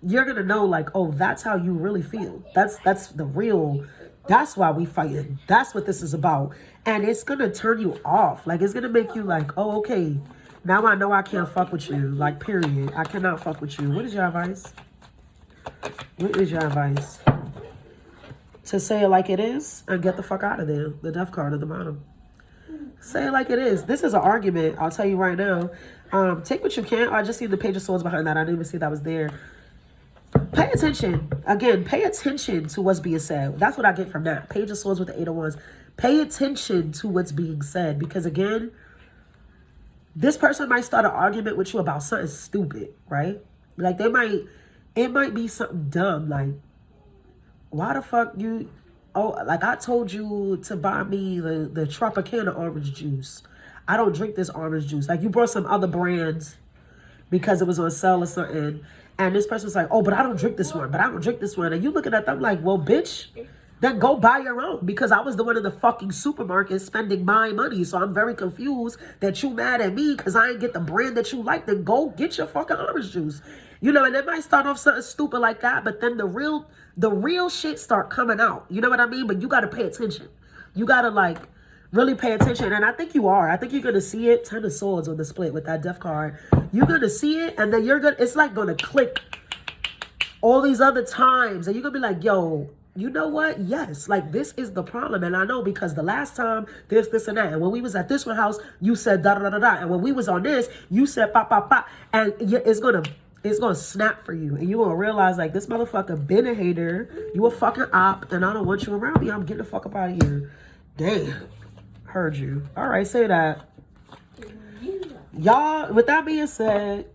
you're gonna know like, oh, that's how you really feel. That's the real, that's why we fighting. That's what this is about. And it's gonna turn you off. Like, it's gonna make you like, oh, okay, now I know I can't fuck with you. Like, period. I cannot fuck with you. What is your advice? What is your advice? To say it like it is and get the fuck out of there. The death card at the bottom. Say it like it is. This is an argument. I'll tell you right now. Take what you can. I just see the Page of Swords behind that. I didn't even see that was there. Pay attention. Again, pay attention to what's being said. That's what I get from that. Page of Swords with the 8 of Wands. Pay attention to what's being said. Because again, this person might start an argument with you about something stupid, right? Like, it might be something dumb, like, why the fuck you, oh, like, I told you to buy me the Tropicana orange juice. I don't drink this orange juice. Like, you brought some other brands because it was on sale or something, and this person's like, oh, but I don't drink this one, and you looking at them like, well, bitch, then go buy your own, because I was the one in the fucking supermarket spending my money, so I'm very confused that you mad at me because I ain't get the brand that you like. Then go get your fucking orange juice. You know, and it might start off something stupid like that, but then the real shit start coming out. You know what I mean? But you got to pay attention. You got to, like, really pay attention. And I think you are. I think you're going to see it. 10 of Swords on the split with that death card. You're going to see it, and then it's like going to click all these other times. And you're going to be like, yo, you know what? Yes, like, this is the problem. And I know, because the last time this and that. And when we was at this one house, you said da da da da da. And when we was on this, you said pa pa pa. And it's going to it's gonna snap for you, and you gonna realize like this motherfucker been a hater. You a fucking op, and I don't want you around me. I'm getting the fuck up out of here. Damn, heard you. All right, say that. Y'all, with that being said,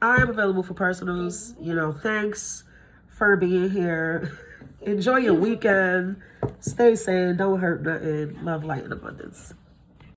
I am available for personals. You know, thanks for being here. Enjoy your weekend. Stay sane. Don't hurt nothing. Love, light, and abundance.